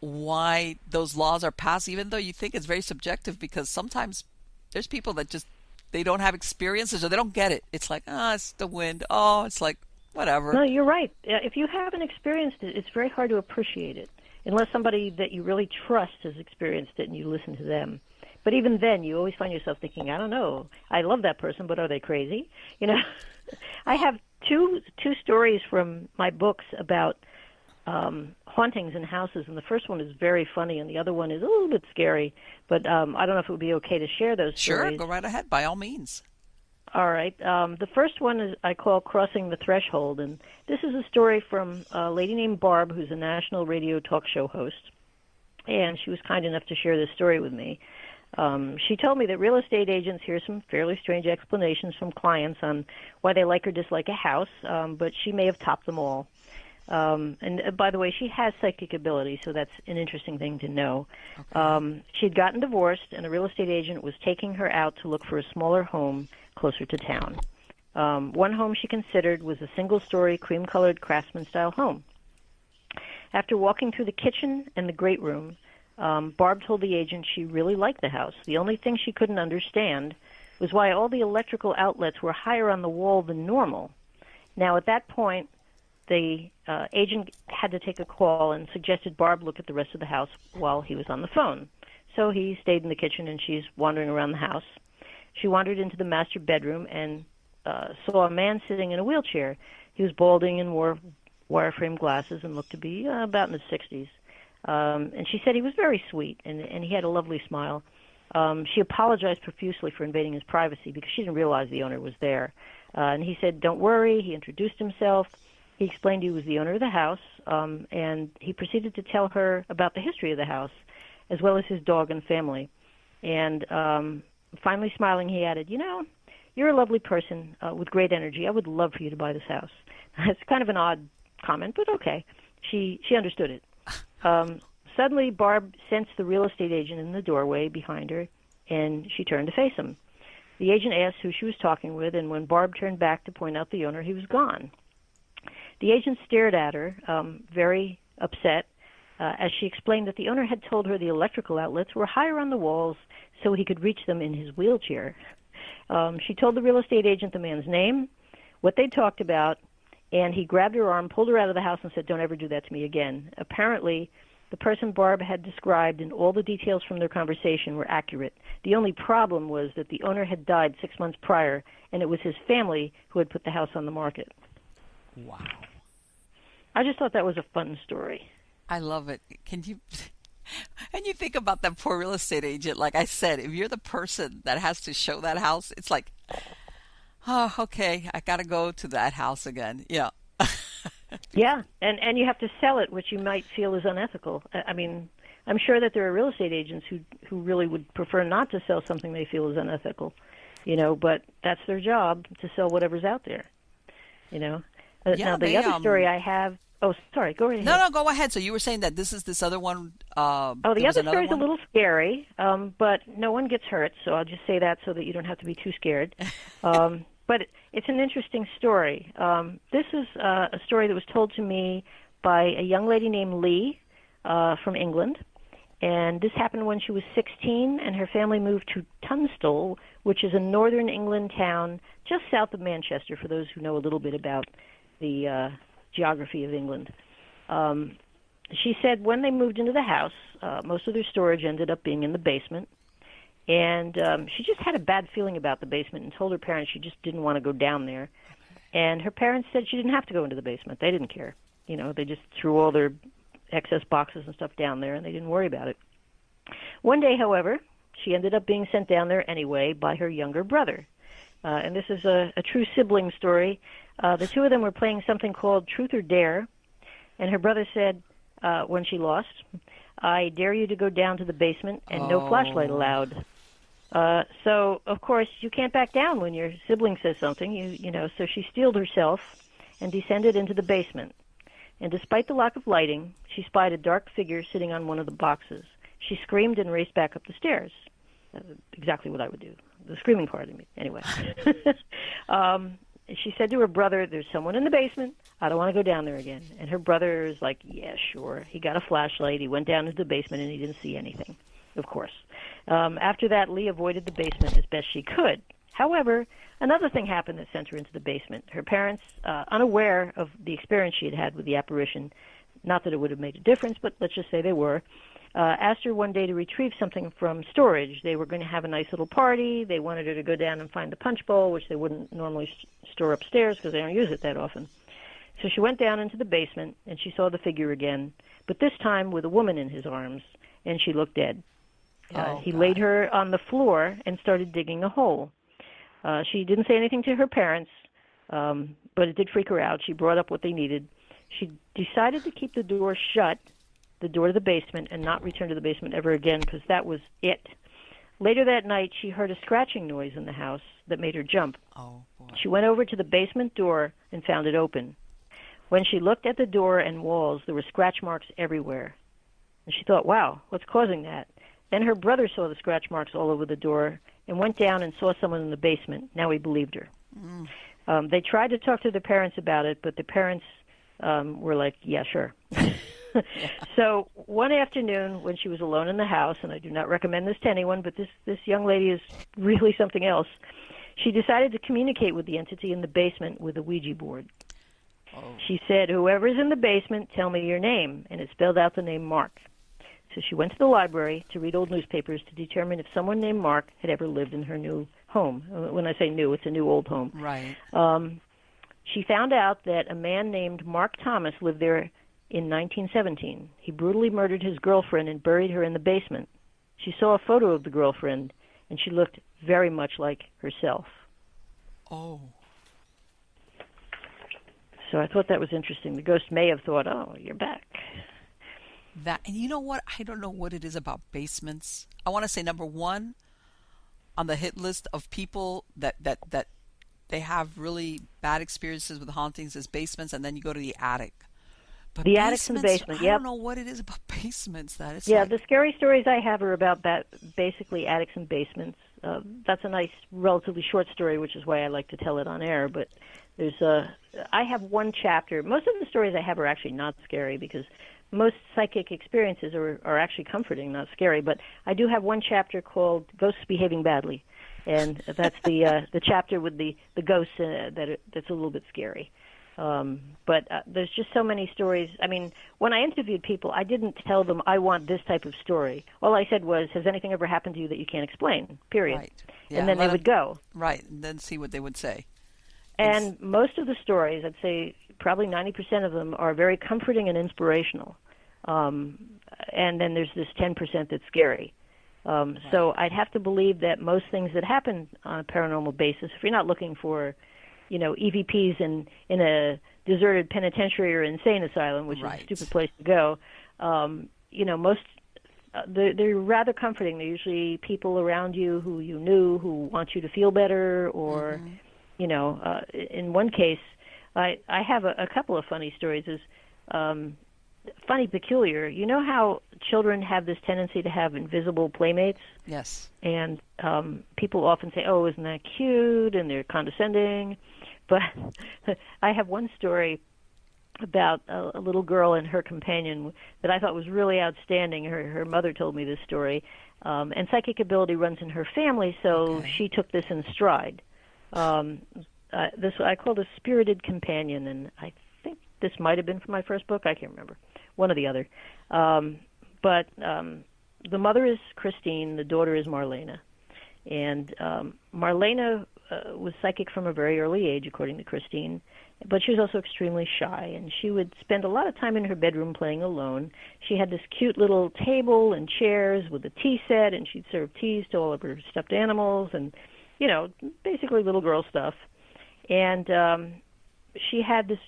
why those laws are passed, even though you think it's very subjective, because sometimes there's people that just, they don't have experiences or they don't get it. It's like, it's the wind. Oh, it's like, whatever. No, you're right. If you haven't experienced it, it's very hard to appreciate it, unless somebody that you really trust has experienced it and you listen to them. But even then, you always find yourself thinking, I don't know, I love that person, but are they crazy? I have two stories from my books about hauntings in houses, and the first one is very funny, and the other one is a little bit scary. But I don't know if it would be okay to share those stories. Sure, go right ahead, by all means. All right. The first one is I call Crossing the Threshold, and this is a story from a lady named Barb, who's a national radio talk show host, and she was kind enough to share this story with me. She told me that real estate agents hear some fairly strange explanations from clients on why they like or dislike a house, but she may have topped them all. And by the way, she has psychic ability, so that's an interesting thing to know. Okay. She'd gotten divorced, and a real estate agent was taking her out to look for a smaller home closer to town. One home she considered was a single-story, cream-colored craftsman-style home. After walking through the kitchen and the great room, Barb told the agent she really liked the house. The only thing she couldn't understand was why all the electrical outlets were higher on the wall than normal. Now, at that point, the agent had to take a call and suggested Barb look at the rest of the house while he was on the phone. So he stayed in the kitchen, and she's wandering around the house. She wandered into the master bedroom and saw a man sitting in a wheelchair. He was balding and wore wire-frame glasses and looked to be about in his 60s. And she said he was very sweet, and he had a lovely smile. She apologized profusely for invading his privacy because she didn't realize the owner was there. And he said, "Don't worry." He introduced himself. He explained he was the owner of the house, and he proceeded to tell her about the history of the house, as well as his dog and family. And finally smiling, he added, "You're a lovely person with great energy. I would love for you to buy this house." It's kind of an odd comment, but okay. She understood it. Suddenly, Barb sensed the real estate agent in the doorway behind her, and she turned to face him. The agent asked who she was talking with, and when Barb turned back to point out the owner, he was gone. The agent stared at her, very upset, as she explained that the owner had told her the electrical outlets were higher on the walls so he could reach them in his wheelchair. She told the real estate agent the man's name, what they talked about, and he grabbed her arm, pulled her out of the house, and said, "Don't ever do that to me again." Apparently, The person Barb had described and all the details from their conversation were accurate. The only problem was that the owner had died 6 months prior, and it was his family who had put the house on the market. Wow. I just thought that was a fun story. I love it. Can you... And you think about that poor real estate agent. Like I said, if you're the person that has to show that house, it's like, oh, okay, I got to go to that house again. Yeah. Yeah, and you have to sell it, which you might feel is unethical. I mean, I'm sure that there are real estate agents who really would prefer not to sell something they feel is unethical, but that's their job, to sell whatever's out there, Yeah, now, the other story I have... Oh, sorry, go right ahead. No, go ahead. So you were saying that this other one... the other story's a little scary, but no one gets hurt, so I'll just say that so that you don't have to be too scared. But it's an interesting story. This is a story that was told to me by a young lady named Lee from England. And this happened when she was 16, and her family moved to Tunstall, which is a northern England town just south of Manchester, for those who know a little bit about the geography of England. She said when they moved into the house, most of their storage ended up being in the basement. And she just had a bad feeling about the basement and told her parents she just didn't want to go down there. And her parents said she didn't have to go into the basement. They didn't care. They just threw all their excess boxes and stuff down there, and they didn't worry about it. One day, however, she ended up being sent down there anyway by her younger brother. And this is a true sibling story. The two of them were playing something called Truth or Dare, and her brother said, when she lost, "I dare you to go down to the basement, and no flashlight allowed." So, of course, you can't back down when your sibling says something, so she steeled herself and descended into the basement. And despite the lack of lighting, she spied a dark figure sitting on one of the boxes. She screamed and raced back up the stairs. That's exactly what I would do. The screaming part of me, anyway. She said to her brother, "There's someone in the basement. I don't want to go down there again." And her brother is like, "Yeah, sure." He got a flashlight. He went down into the basement, and he didn't see anything, of course. After that, Lee avoided the basement as best she could. However, another thing happened that sent her into the basement. Her parents, unaware of the experience she had had with the apparition, not that it would have made a difference, but let's just say they were, asked her one day to retrieve something from storage. They were going to have a nice little party. They wanted her to go down and find the punch bowl, which they wouldn't normally store upstairs because they don't use it that often. So she went down into the basement, and she saw the figure again, but this time with a woman in his arms, and she looked dead. He laid her on the floor and started digging a hole. She didn't say anything to her parents, but it did freak her out. She brought up what they needed. She decided to keep the door shut, the door to the basement, and not return to the basement ever again, because that was it. Later that night, she heard a scratching noise in the house that made her jump. Oh, boy. She went over to the basement door and found it open. When she looked at the door and walls, there were scratch marks everywhere. And she thought, wow, what's causing that? Then her brother saw the scratch marks all over the door and went down and saw someone in the basement. Now he believed her. They tried to talk to the parents about it, but the parents were like, yeah, sure. So one afternoon when she was alone in the house, and I do not recommend this to anyone, but this young lady is really something else, she decided to communicate with the entity in the basement with a Ouija board. Oh. She said, "Whoever's in the basement, tell me your name," and it spelled out the name Mark. So she went to the library to read old newspapers to determine if someone named Mark had ever lived in her new home. When I say new, it's a new old home. Right. She found out that a man named Mark Thomas lived there in 1917. He brutally murdered his girlfriend and buried her in the basement. She saw a photo of the girlfriend, and she looked very much like herself. Oh. So I thought that was interesting. The ghost may have thought, oh, you're back. And you know what? I don't know what it is about basements. I want to say number one on the hit list of people that they have really bad experiences with hauntings is basements, and then you go to the attic. But the attics and the basement, I don't know what it is about basements that it's the scary stories I have are about basically attics and basements. That's a nice, relatively short story, which is why I like to tell it on air. But I have one chapter. Most of the stories I have are actually not scary because most psychic experiences are actually comforting, not scary. But I do have one chapter called "Ghosts Behaving Badly," and that's the chapter with the ghosts that's a little bit scary. But there's just so many stories. I mean, when I interviewed people, I didn't tell them I want this type of story. All I said was, has anything ever happened to you that you can't explain, period. Right. Yeah, and then they would go. Right, and then see what they would say. And most of the stories, I'd say probably 90% of them, are very comforting and inspirational. And then there's this 10% that's scary. So I'd have to believe that most things that happen on a paranormal basis, if you're not looking for, EVPs in a deserted penitentiary or insane asylum, which is a stupid place to go, most they're rather comforting. They're usually people around you who you knew who want you to feel better, or in one case, I have a couple of funny stories. Is funny, peculiar. You know how children have this tendency to have invisible playmates? Yes. And people often say, "Oh, isn't that cute?" And they're condescending. But I have one story about a little girl and her companion that I thought was really outstanding. Her mother told me this story, and psychic ability runs in her family, so she took this in stride. This I called a spirited companion, and I think this might have been from my first book. I can't remember, one or the other. But the mother is Christine, the daughter is Marlena, and Marlena was psychic from a very early age, according to Christine, but she was also extremely shy, and she would spend a lot of time in her bedroom playing alone. She had this cute little table and chairs with a tea set, and she'd serve teas to all of her stuffed animals, and basically little girl stuff. And she had this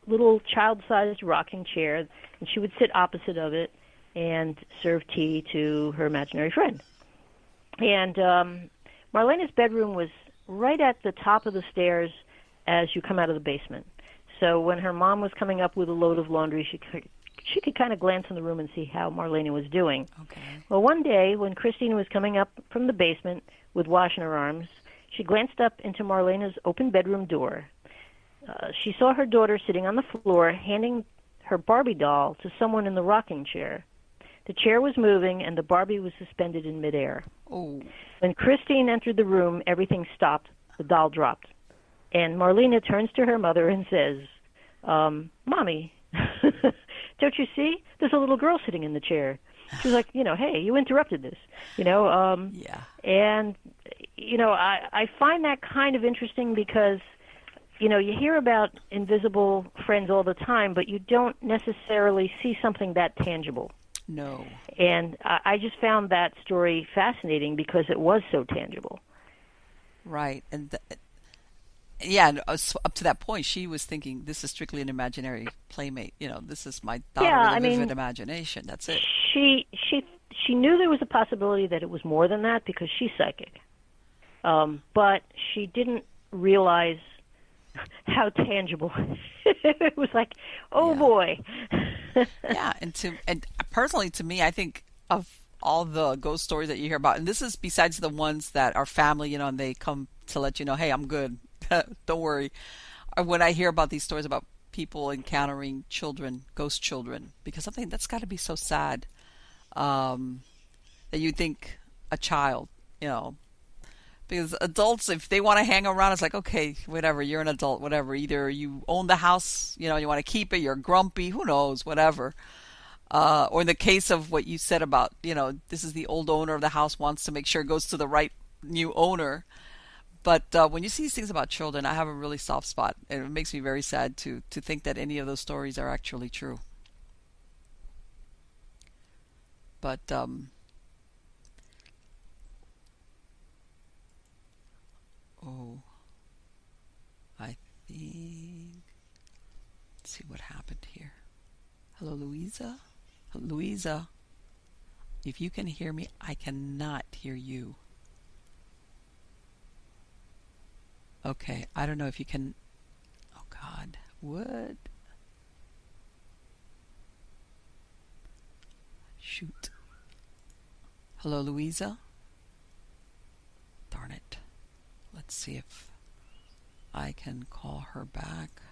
little child-sized rocking chair, and she would sit opposite of it and serve tea to her imaginary friend. And Marlena's bedroom was right at the top of the stairs as you come out of the basement. So when her mom was coming up with a load of laundry, she could kind of glance in the room and see how Marlena was doing. Okay. Well, one day when Christine was coming up from the basement with wash in her arms, she glanced up into Marlena's open bedroom door. She saw her daughter sitting on the floor, handing her Barbie doll to someone in the rocking chair. The chair was moving, and the Barbie was suspended in midair. Oh. When Christine entered the room, everything stopped. The doll dropped. And Marlena turns to her mother and says, Mommy, don't you see? There's a little girl sitting in the chair. She was like, hey, you interrupted this. Yeah. And, I find that kind of interesting because, you hear about invisible friends all the time, but you don't necessarily see something that tangible. No. And I just found that story fascinating because it was so tangible. Right. And up to that point, she was thinking, this is strictly an imaginary playmate. This is my daughter with a vivid imagination. That's it. She knew there was a possibility that it was more than that because she's psychic. But she didn't realize how tangible. It was like, boy. Yeah, and personally to me, I think of all the ghost stories that you hear about, and this is besides the ones that are family, and they come to let you know, hey, I'm good, don't worry. Or when I hear about these stories about people encountering children, ghost children, because something that's got to be so sad, that you think a child, because adults, if they want to hang around, it's like, okay, whatever, you're an adult, whatever. Either you own the house, you want to keep it, you're grumpy, who knows, whatever. Or in the case of what you said about, this is the old owner of the house wants to make sure it goes to the right new owner. But when you see these things about children, I have a really soft spot. And it makes me very sad to think that any of those stories are actually true. But I think, let's see what happened here. Hello, Louisa? Louisa, if you can hear me, I cannot hear you. Okay, I don't know if you can. Oh, God. What? Shoot. Hello, Louisa? Darn it. Let's see if I can call her back.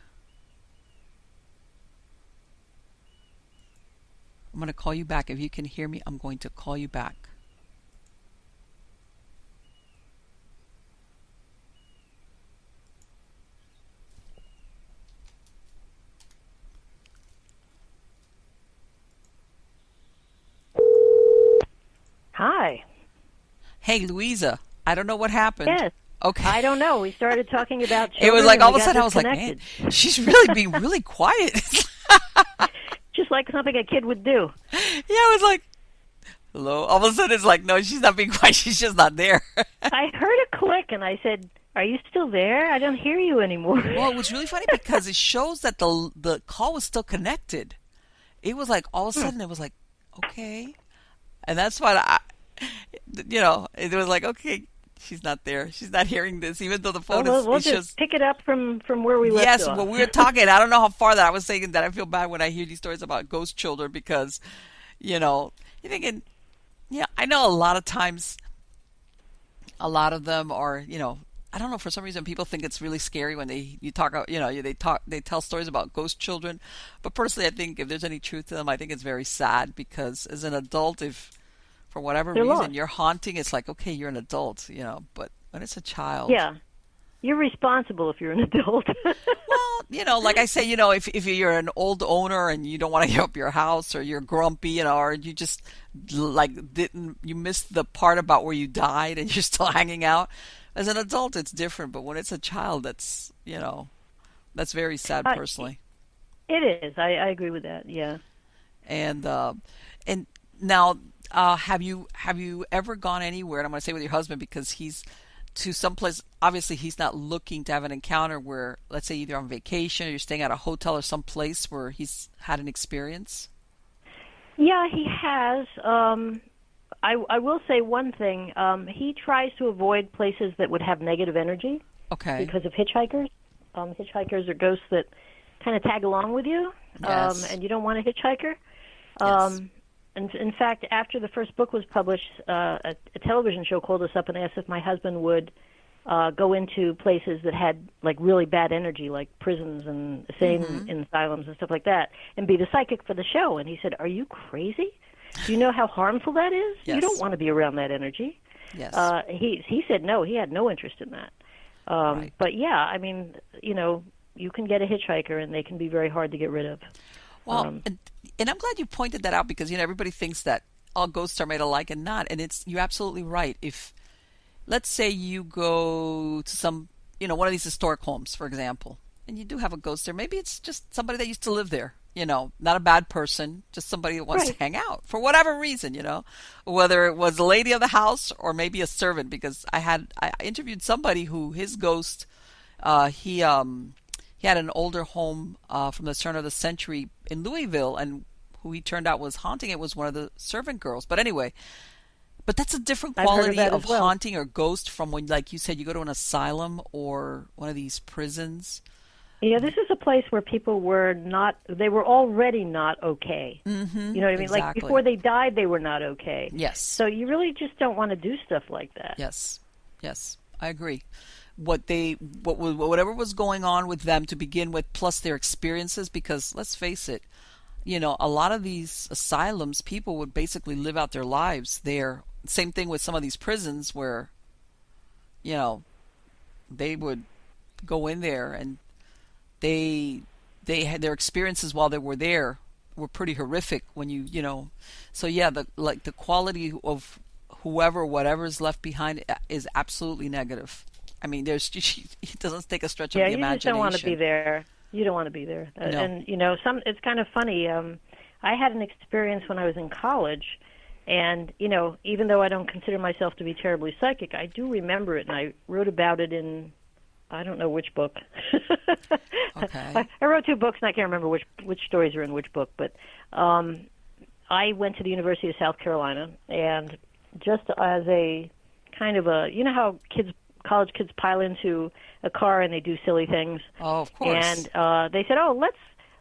I'm going to call you back. If you can hear me, I'm going to call you back. Hey, Louisa, I don't know what happened. Yes. Okay. I don't know. We started talking about children. It was like and all we of a got sudden I was like, man, disconnected. she's really being really quiet. Just like something a kid would do. Yeah, I was like, hello. All of a sudden it's like, no, she's not being quiet. She's just not there. I heard a click, and I said, "Are you still there? I don't hear you anymore." Well, it was really funny because it shows that the call was still connected. It was like all of a sudden it was like, okay. And that's why it was like, okay, she's not there. She's not hearing this, even though the phone we'll is just pick it up from where we left yes, off. when we were talking, I don't know how far that I was saying that I feel bad when I hear these stories about ghost children because, you're thinking, yeah, I know a lot of times, a lot of them are, I don't know, for some reason people think it's really scary when they tell stories about ghost children. But personally, I think if there's any truth to them, I think it's very sad because as an adult, if for whatever They're reason lost. you're haunting, it's like, okay, you're an adult, but when it's a child. Yeah. You're responsible if you're an adult. Well, like I say, if you're an old owner and you don't want to give up your house or you're grumpy, or you just you missed the part about where you died and you're still hanging out. As an adult, it's different, but when it's a child, that's very sad personally. It is. I agree with that. Yeah. And now, have you ever gone anywhere? And I'm going to say with your husband because he's to someplace. Obviously, he's not looking to have an encounter where, let's say, either on vacation or you're staying at a hotel or some place where he's had an experience. Yeah, he has. I will say one thing. He tries to avoid places that would have negative energy. Okay. Because of hitchhikers. Hitchhikers are ghosts that kind of tag along with you, Yes. and you don't want a hitchhiker. Yes. And in fact, after the first book was published, a television show called us up and asked if my husband would go into places that had like really bad energy, like prisons and insane asylums and stuff like that, and be the psychic for the show. And he said, "Are you crazy? Do you know how harmful that is? Yes. You don't want to be around that energy." Yes. He said no. He had no interest in that. Right. But yeah, I mean, you can get a hitchhiker, and they can be very hard to get rid of. Well, and I'm glad you pointed that out because everybody thinks that all ghosts are made alike and not, and you're absolutely right. If let's say you go to some one of these historic homes, for example, and you do have a ghost there, maybe it's just somebody that used to live there. Not a bad person, just somebody that wants to hang out for whatever reason. Whether it was the lady of the house or maybe a servant, because I interviewed somebody who his ghost he had an older home from the turn of the century in Louisville, and who he turned out was haunting it was one of the servant girls. But anyway, that's a different quality of haunting or ghost from when, like you said, you go to an asylum or one of these prisons. Yeah, this is a place where people they were already not okay. Mm-hmm, you know what I mean? Exactly. Like before they died, they were not okay. Yes. So you really just don't want to do stuff like that. Yes. I agree. Whatever was going on with them to begin with, plus their experiences, because let's face it, a lot of these asylums, people would basically live out their lives there. Same thing with some of these prisons where, they would go in there and they had their experiences while they were there were pretty horrific when so yeah, the quality of whatever is left behind is absolutely negative. I mean, it doesn't take a stretch of the imagination. Yeah, you just don't want to be there. You don't want to be there. No. And it's kind of funny. I had an experience when I was in college, and even though I don't consider myself to be terribly psychic, I do remember it, and I wrote about it in I don't know which book. Okay. I wrote 2 books, and I can't remember which stories are in which book. But I went to the University of South Carolina, and just as a kind of how college kids pile into a car and they do silly things. Oh, of course. And they said, "Oh,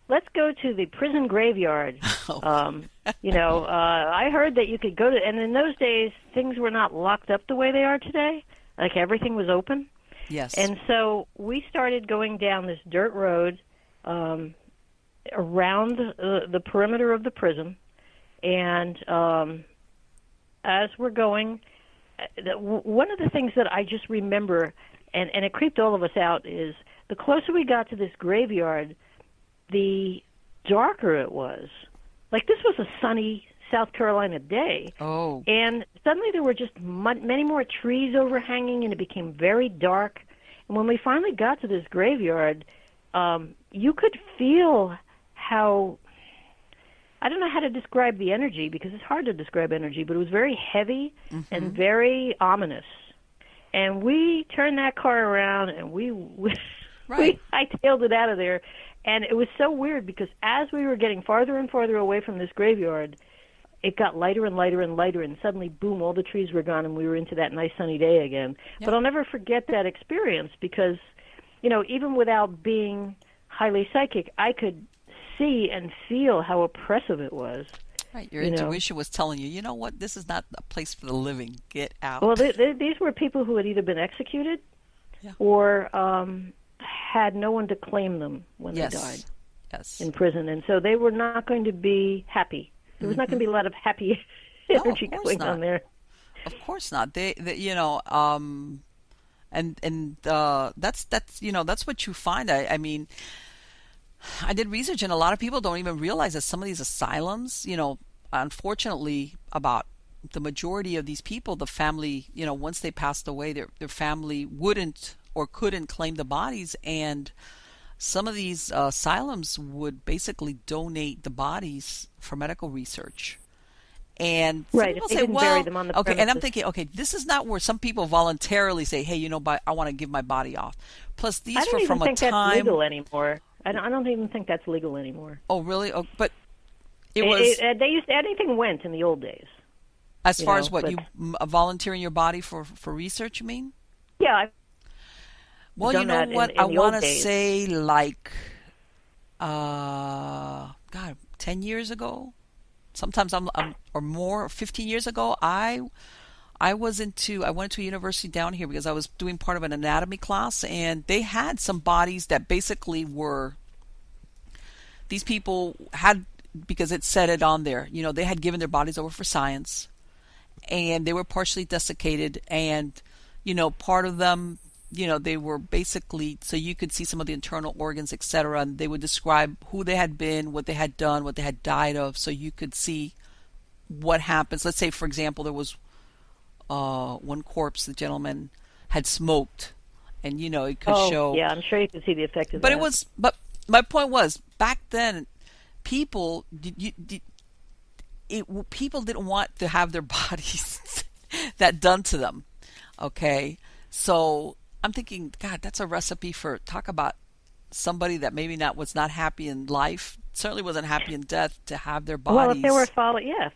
let's go to the prison graveyard." I heard that you could go to, and in those days things were not locked up the way they are today. Like everything was open. Yes. And so we started going down this dirt road around the perimeter of the prison, and as we're going, one of the things that I just remember, and it creeped all of us out, is the closer we got to this graveyard, the darker it was. Like this was a sunny South Carolina day. Oh. And suddenly there were just many more trees overhanging, and it became very dark. And when we finally got to this graveyard, you could feel how, I don't know how to describe the energy, because it's hard to describe energy, but it was very heavy and very ominous. And we turned that car around, and we hightailed it out of there. And it was so weird, because as we were getting farther and farther away from this graveyard, it got lighter and lighter and lighter, and suddenly, boom, all the trees were gone, and we were into that nice sunny day again. Yep. But I'll never forget that experience, because, you know, even without being highly psychic, I could see and feel how oppressive it was. Right, your intuition was telling you, you know what, this is not a place for the living. Get out. Well, these were people who had either been executed or had no one to claim them when they died in prison. And so they were not going to be happy. There was not going to be a lot of happy energy going on there. Of course not. They you know, that's you know, that's what you find. I mean, I did research, and a lot of people don't even realize that some of these asylums, you know, unfortunately, about the majority of these people, the family, you know, once they passed away, their family wouldn't or couldn't claim the bodies, and some of these asylums would basically donate the bodies for medical research. And people say, well, bury them on the premises. And I'm thinking, okay, this is not where some people voluntarily say, hey, you know, I want to give my body off. Plus, these were from a time. I don't even think that's legal anymore. I don't even think that's legal anymore. Oh, really? Oh, but it was. They used anything went in the old days. As far as what, you volunteering your body for research, you mean? Yeah. Well, you know what? I want to say like, God, 10 years ago. Sometimes or more, 15 years ago, I went into a university down here because I was doing part of an anatomy class, and they had some bodies that basically were, these people had, because it said it on there, you know, they had given their bodies over for science, and they were partially desiccated, and, you know, part of them, you know, they were basically, so you could see some of the internal organs, etc., and they would describe who they had been, what they had done, what they had died of, so you could see what happens. Let's say, for example, there was one corpse the gentleman had smoked, and, you know, it could show. Yeah, I'm sure you could see the effect of but that. But my point was, back then, people people didn't want to have their bodies that done to them. Okay, so I'm thinking, God, that's a recipe for, talk about somebody that maybe was not happy in life, certainly wasn't happy in death, to have their bodies. Well, if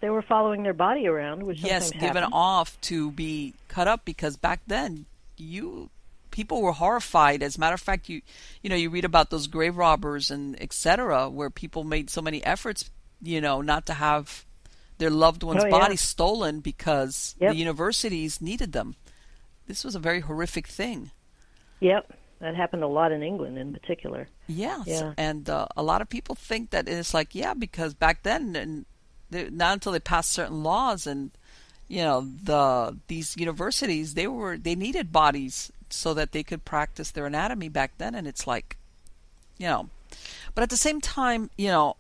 they were following their body around, which sometimes given off to be cut up, because back then people were horrified. As a matter of fact, you know, you read about those grave robbers and etc., where people made so many efforts, you know, not to have their loved ones' bodies stolen because the universities needed them. This was a very horrific thing. Yep, that happened a lot in England in particular. Yes, yeah. And a lot of people think that it's like, because back then, and not until they passed certain laws, and, you know, these universities, they needed bodies so that they could practice their anatomy back then, and it's like, you know. But at the same time, you know,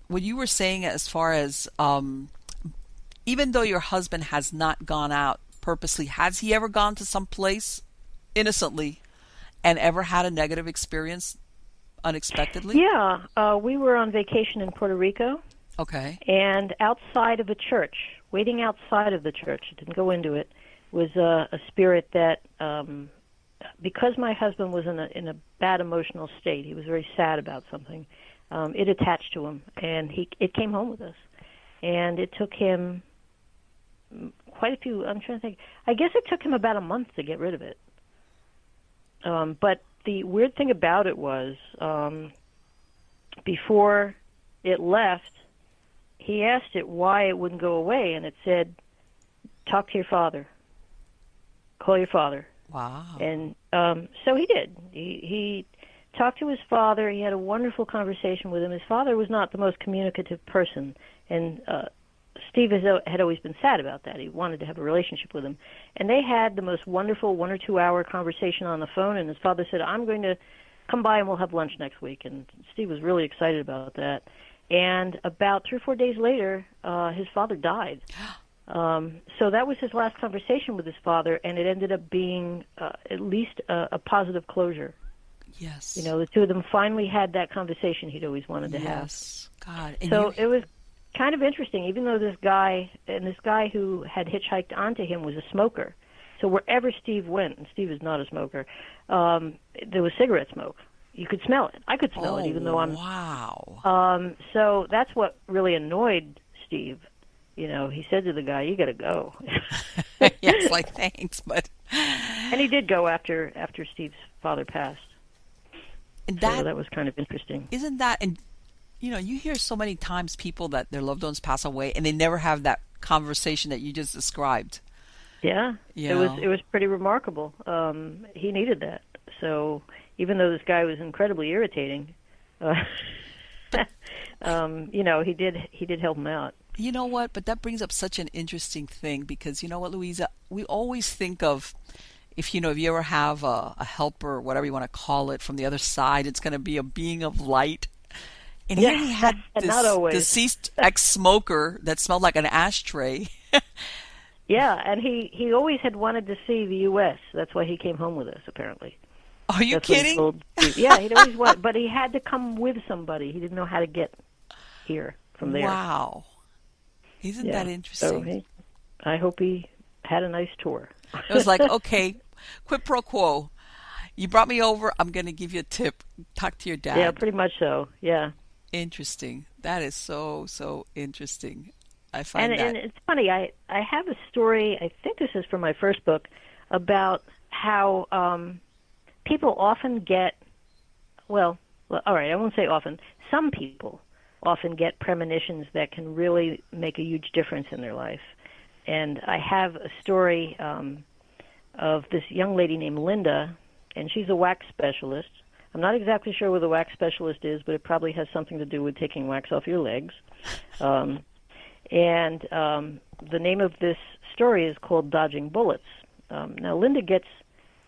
what you were saying as far as, even though your husband has not gone out purposely, has he ever gone to some place innocently and ever had a negative experience unexpectedly? Yeah, we were on vacation in Puerto Rico. Okay. And outside of a church, waiting outside of the church, didn't go into it, was a spirit that, because my husband was in a bad emotional state, he was very sad about something, it attached to him, and it came home with us. And it took him quite a few, I'm trying to think, I guess it took him about a month to get rid of it. But the weird thing about it was, before it left, he asked it why it wouldn't go away, and it said, talk to your father. Call your father. Wow. And so he did. He talked to his father. He had a wonderful conversation with him. His father was not the most communicative person, and Steve had always been sad about that. He wanted to have a relationship with him. And they had the most wonderful 1 or 2 hour conversation on the phone, and his father said, I'm going to come by and we'll have lunch next week. And Steve was really excited about that. And about 3 or 4 days later, his father died. So that was his last conversation with his father, and it ended up being at least a positive closure. Yes. You know, the two of them finally had that conversation he'd always wanted to have. Yes. God. And So it was kind of interesting, even though this guy who had hitchhiked onto him was a smoker. So wherever Steve went, and Steve is not a smoker, there was cigarette smoke. You could smell it. I could smell it, even though I'm... Wow. So that's what really annoyed Steve. You know, he said to the guy, "You got to go." Yes, like, thanks, but... And he did go after Steve's father passed. And so that was kind of interesting. Isn't that... And, you know, you hear so many times people that their loved ones pass away, and they never have that conversation that you just described. Yeah, it was pretty remarkable. He needed that. So even though this guy was incredibly irritating, you know, he did help him out. You know what? But that brings up such an interesting thing because, you know what, Louisa? We always think of, if you ever have a helper, whatever you want to call it, from the other side, it's going to be a being of light. And here he had this deceased ex-smoker that smelled like an ashtray. Yeah, and he always had wanted to see the U.S. That's why he came home with us, apparently. Are you kidding? Yeah, he'd always wanted, but he had to come with somebody. He didn't know how to get here from there. Wow. Isn't that interesting? So I hope he had a nice tour. It was like, okay, quid pro quo. You brought me over. I'm going to give you a tip. Talk to your dad. Yeah, pretty much so. Yeah. Interesting. That is so interesting. I find that. And it's funny. I have a story. I think this is from my first book about how people often get. Well, all right. I won't say often. Some people often get premonitions that can really make a huge difference in their life. And I have a story of this young lady named Linda, and she's a wax specialist. I'm not exactly sure what a wax specialist is, but it probably has something to do with taking wax off your legs. And the name of this story is called Dodging Bullets. Now, Linda gets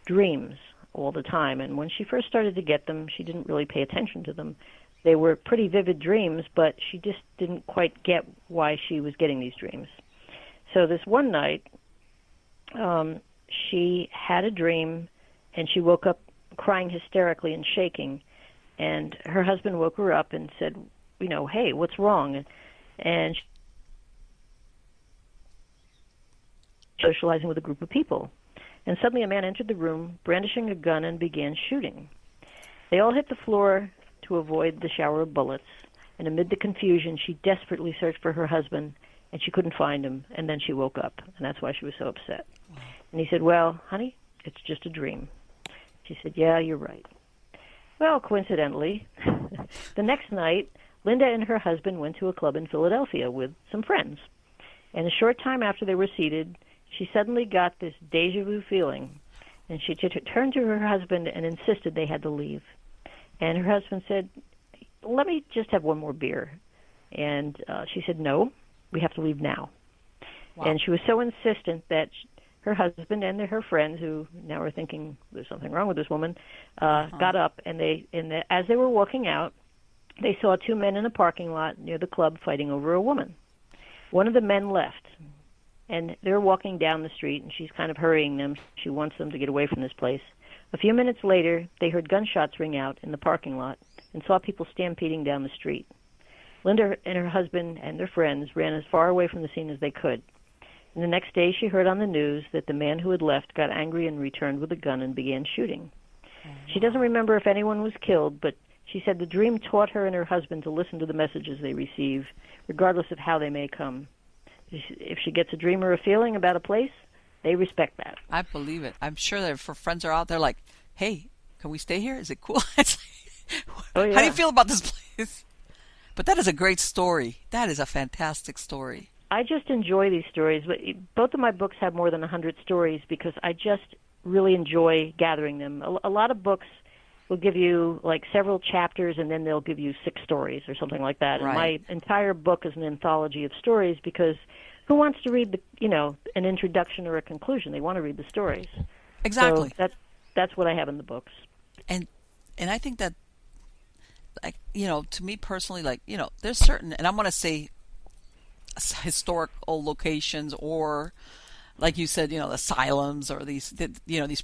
dreams all the time, and when she first started to get them, she didn't really pay attention to them. They were pretty vivid dreams, but she just didn't quite get why she was getting these dreams. So this one night, she had a dream, and she woke up crying hysterically and shaking. And her husband woke her up and said, you know, "Hey, what's wrong?" And socializing with a group of people. And suddenly a man entered the room, brandishing a gun, and began shooting. They all hit the floor to avoid the shower of bullets, and amid the confusion, she desperately searched for her husband, and she couldn't find him, and then she woke up, and that's why she was so upset. Wow. And he said, "Well, honey, it's just a dream." She said, "Yeah, you're right." Well, coincidentally, the next night, Linda and her husband went to a club in Philadelphia with some friends, and a short time after they were seated, she suddenly got this deja vu feeling, and she turned to her husband and insisted they had to leave. And her husband said, "Let me just have one more beer." And she said, "No, we have to leave now." Wow. And she was so insistent that her husband and her friends, who now are thinking there's something wrong with this woman, got up, and as they were walking out, they saw two men in a parking lot near the club fighting over a woman. One of the men left, and they're walking down the street, and she's kind of hurrying them. She wants them to get away from this place. A few minutes later, they heard gunshots ring out in the parking lot and saw people stampeding down the street. Linda and her husband and their friends ran as far away from the scene as they could. And the next day, she heard on the news that the man who had left got angry and returned with a gun and began shooting. She doesn't remember if anyone was killed, but she said the dream taught her and her husband to listen to the messages they receive, regardless of how they may come. If she gets a dream or a feeling about a place, they respect that. I believe it. I'm sure that if her friends are out there like, "Hey, can we stay here? Is it cool?" Oh, yeah. How do you feel about this place? But that is a great story. That is a fantastic story. I just enjoy these stories. But both of my books have more than 100 stories because I just really enjoy gathering them. A lot of books will give you like several chapters and then they'll give you 6 stories or something like that. Right. And my entire book is an anthology of stories because who wants to read an introduction or a conclusion? They want to read the stories. Exactly. So that's what I have in the books. And I think that like, to me personally, like, there's certain, and I'm going to say historical locations, or like you said, asylums, or these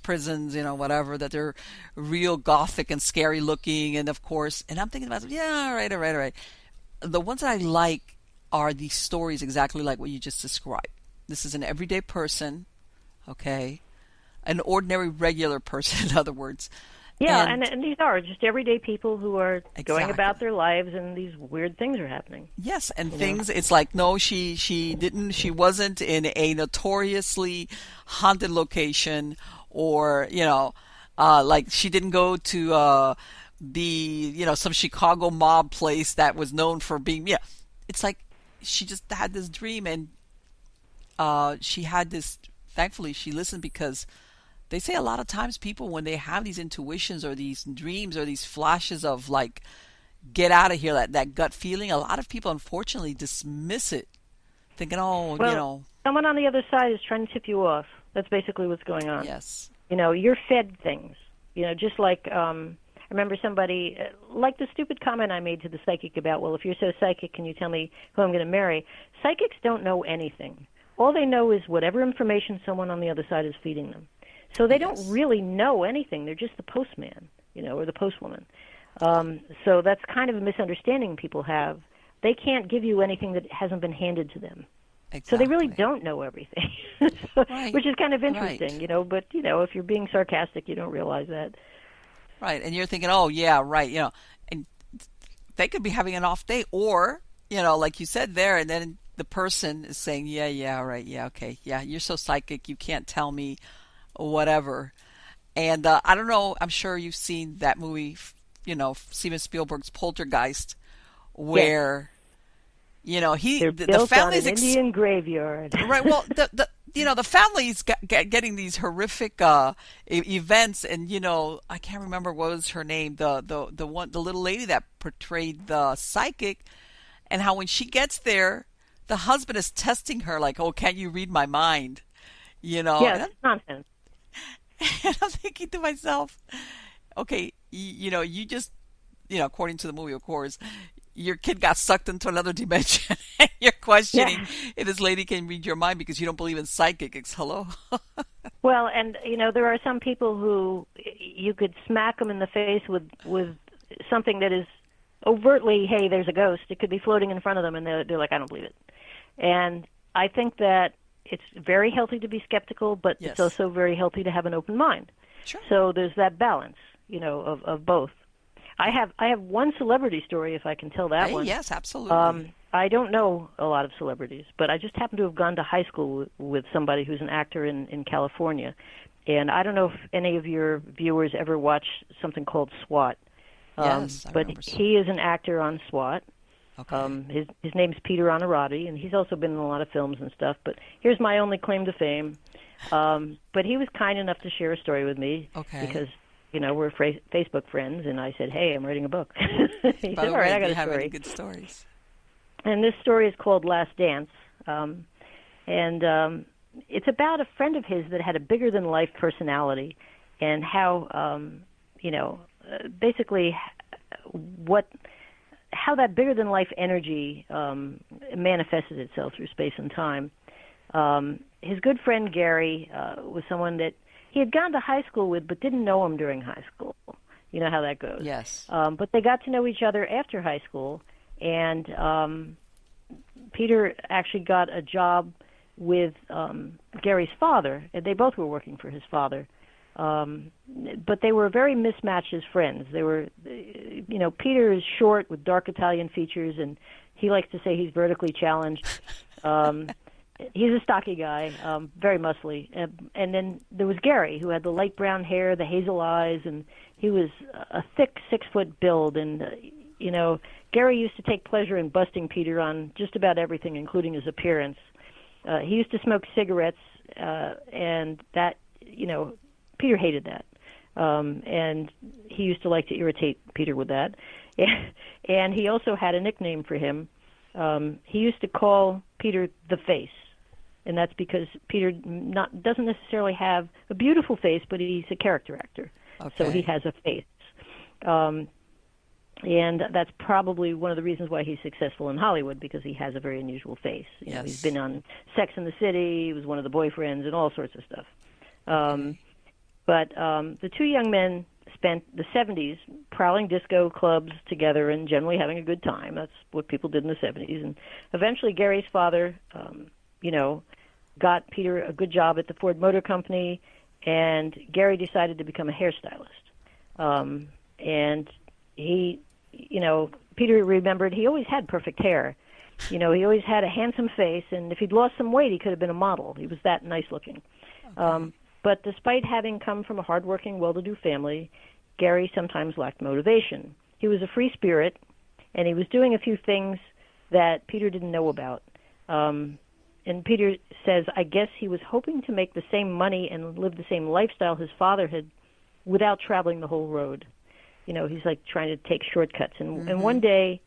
prisons, whatever, that they're real gothic and scary looking. And of course, and I'm thinking about, yeah, all right, all right, all right. The ones that I like are these stories exactly like what you just described. This is an everyday person, okay? An ordinary, regular person, in other words. Yeah, and these are just everyday people who are going Exactly. about their lives, and these weird things are happening. Yes, and You know? things, it's like, no, she wasn't in a notoriously haunted location, or, like she didn't go to some Chicago mob place that was known for being, yeah. It's like she just had this dream, and she had this, thankfully she listened, because they say a lot of times people, when they have these intuitions or these dreams or these flashes of like, get out of here, that gut feeling, a lot of people unfortunately dismiss it, thinking, oh, Well, someone on the other side is trying to tip you off. That's basically what's going on. yes. You're fed things. Just like I remember somebody, like the stupid comment I made to the psychic about, well, if you're so psychic, can you tell me who I'm going to marry? Psychics don't know anything. All they know is whatever information someone on the other side is feeding them. So they don't really know anything. They're just the postman, or the postwoman. So that's kind of a misunderstanding people have. They can't give you anything that hasn't been handed to them. Exactly. So they really don't know everything, Right. which is kind of interesting, Right. But, if you're being sarcastic, you don't realize that. Right, and you're thinking, oh, yeah, right, and they could be having an off day, or, like you said there, and then the person is saying, yeah, yeah, right, yeah, okay, yeah, you're so psychic, you can't tell me whatever. And I don't know, I'm sure you've seen that movie, Steven Spielberg's Poltergeist, where, They're the built on family's an Indian graveyard. right. Well, the family's getting these horrific events, and I can't remember what was her name, the little lady that portrayed the psychic, and how when she gets there, the husband is testing her like, oh, can you read my mind? Yeah, that's nonsense. And I'm thinking to myself, okay, you just, according to the movie, of course, your kid got sucked into another dimension. And you're questioning if this lady can read your mind because you don't believe in psychics. Hello? Well, and, there are some people who you could smack them in the face with something that is overtly, hey, there's a ghost. It could be floating in front of them, and they're like, I don't believe it. And I think that it's very healthy to be skeptical, but Yes. it's also very healthy to have an open mind. Sure. So there's that balance, of both. I have one celebrity story, if I can tell that one. Yes, absolutely. I don't know a lot of celebrities, but I just happen to have gone to high school with somebody who's an actor in California. And I don't know if any of your viewers ever watch something called SWAT. Yes, I but remember so. he is an actor on SWAT. Okay. His name's Peter Onorati, and he's also been in a lot of films and stuff. But here's my only claim to fame. But he was kind enough to share a story with me because, we're Facebook friends, and I said, hey, I'm writing a book. He By said, the all right, way, I got do a you have story. any good stories? And this story is called Last Dance. It's about a friend of his that had a bigger-than-life personality and how, basically how that bigger-than-life energy manifested itself through space and time. His good friend Gary was someone that he had gone to high school with but didn't know him during high school. You know how that goes. Yes. But they got to know each other after high school, and Peter actually got a job with Gary's father. They both were working for his father. But they were very mismatched as friends. They were, Peter is short with dark Italian features, and he likes to say he's vertically challenged. He's a stocky guy, very muscly. And then there was Gary, who had the light brown hair, the hazel eyes, and he was a thick 6-foot build. And, Gary used to take pleasure in busting Peter on just about everything, including his appearance. He used to smoke cigarettes, and that, Peter hated that. And he used to like to irritate Peter with that. And he also had a nickname for him. He used to call Peter the Face. And that's because Peter doesn't necessarily have a beautiful face, but he's a character actor. Okay. So he has a face. And that's probably one of the reasons why he's successful in Hollywood, because he has a very unusual face. You know, he's been on Sex and the City, he was one of the boyfriends, and all sorts of stuff. But the two young men spent the 70s prowling disco clubs together and generally having a good time. That's what people did in the 70s. And eventually Gary's father, got Peter a good job at the Ford Motor Company, and Gary decided to become a hairstylist. And he, Peter remembered he always had perfect hair. He always had a handsome face, and if he'd lost some weight, he could have been a model. He was that nice looking. But despite having come from a hardworking, well-to-do family, Gary sometimes lacked motivation. He was a free spirit, and he was doing a few things that Peter didn't know about. And Peter says, I guess he was hoping to make the same money and live the same lifestyle his father had without traveling the whole road. He's like trying to take shortcuts. And one day,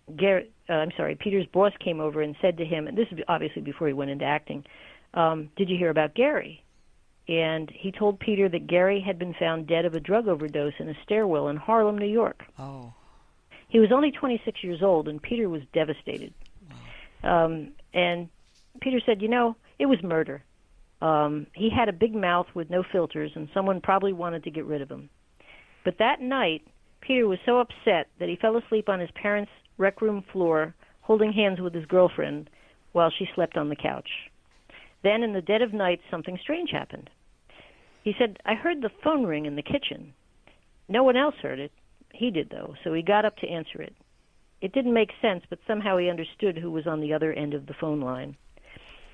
Peter's boss came over and said to him, and this is obviously before he went into acting, did you hear about Gary? And he told Peter that Gary had been found dead of a drug overdose in a stairwell in Harlem, New York. Oh. He was only 26 years old, and Peter was devastated. And Peter said, it was murder. He had a big mouth with no filters, and someone probably wanted to get rid of him. But that night, Peter was so upset that he fell asleep on his parents' rec room floor, holding hands with his girlfriend while she slept on the couch. Then, in the dead of night, something strange happened. He said, I heard the phone ring in the kitchen. No one else heard it. He did, though, so he got up to answer it. It didn't make sense, but somehow he understood who was on the other end of the phone line.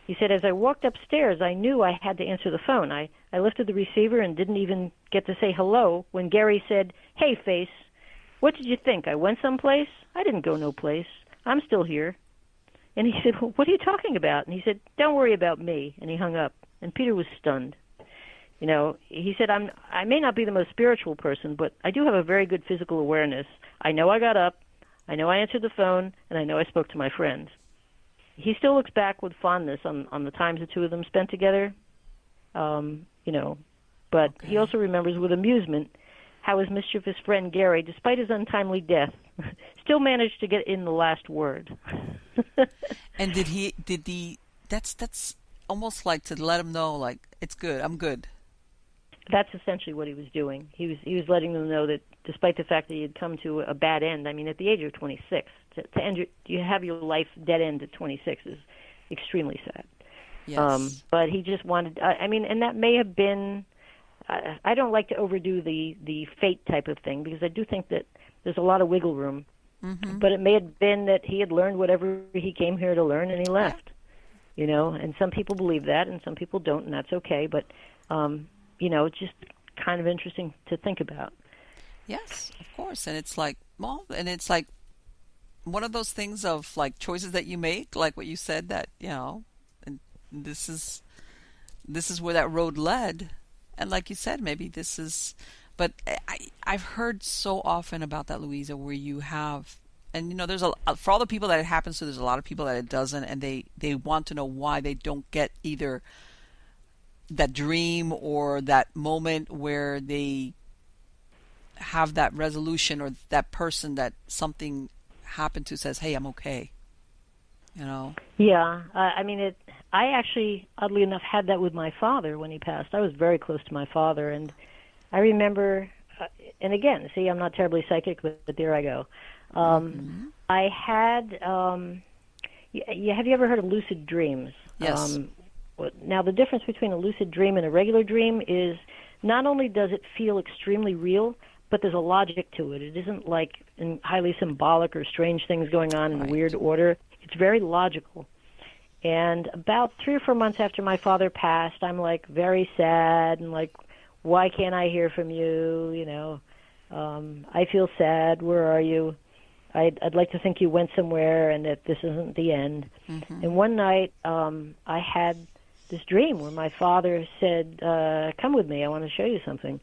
He said, as I walked upstairs, I knew I had to answer the phone. I lifted the receiver and didn't even get to say hello when Gary said, hey, face, what did you think? I went someplace? I didn't go no place. I'm still here. And he said, well, what are you talking about? And he said, don't worry about me. And he hung up. And Peter was stunned. He said, I may not be the most spiritual person, but I do have a very good physical awareness. I know I got up, I know I answered the phone, and I know I spoke to my friends. He still looks back with fondness on the times the two of them spent together, but he also remembers with amusement how his mischievous friend Gary, despite his untimely death, still managed to get in the last word. And that's almost like to let him know, like, it's good, I'm good. That's essentially what he was doing. He was letting them know that despite the fact that he had come to a bad end, I mean, at the age of 26, to end you have your life dead end at 26 is extremely sad. Yes. But he just wanted, and that may have been, I don't like to overdo the fate type of thing, because I do think that there's a lot of wiggle room. Mm-hmm. But it may have been that he had learned whatever he came here to learn and he left. And some people believe that and some people don't, and that's okay. But, it's just kind of interesting to think about. Yes, of course. And it's like, one of those things of like choices that you make, like what you said, that, and this is where that road led. And like you said, maybe this is, but I've heard so often about that, Louisa, where you have, and there's for all the people that it happens to, there's a lot of people that it doesn't, and they want to know why they don't get either that dream or that moment where they have that resolution, or that person that something happened to says, hey, I'm okay. Yeah, I actually, oddly enough, had that with my father when he passed. I was very close to my father, and I remember, and again, see, I'm not terribly psychic, but there I go. I had, have you ever heard of lucid dreams? Yes. Now, the difference between a lucid dream and a regular dream is not only does it feel extremely real, but there's a logic to it. It isn't like highly symbolic or strange things going on in weird order. It's very logical. And about 3 or 4 months after my father passed, I'm like very sad and like, why can't I hear from you? I feel sad. Where are you? I'd like to think you went somewhere and that this isn't the end. Mm-hmm. And one night I had this dream where my father said, come with me, I want to show you something.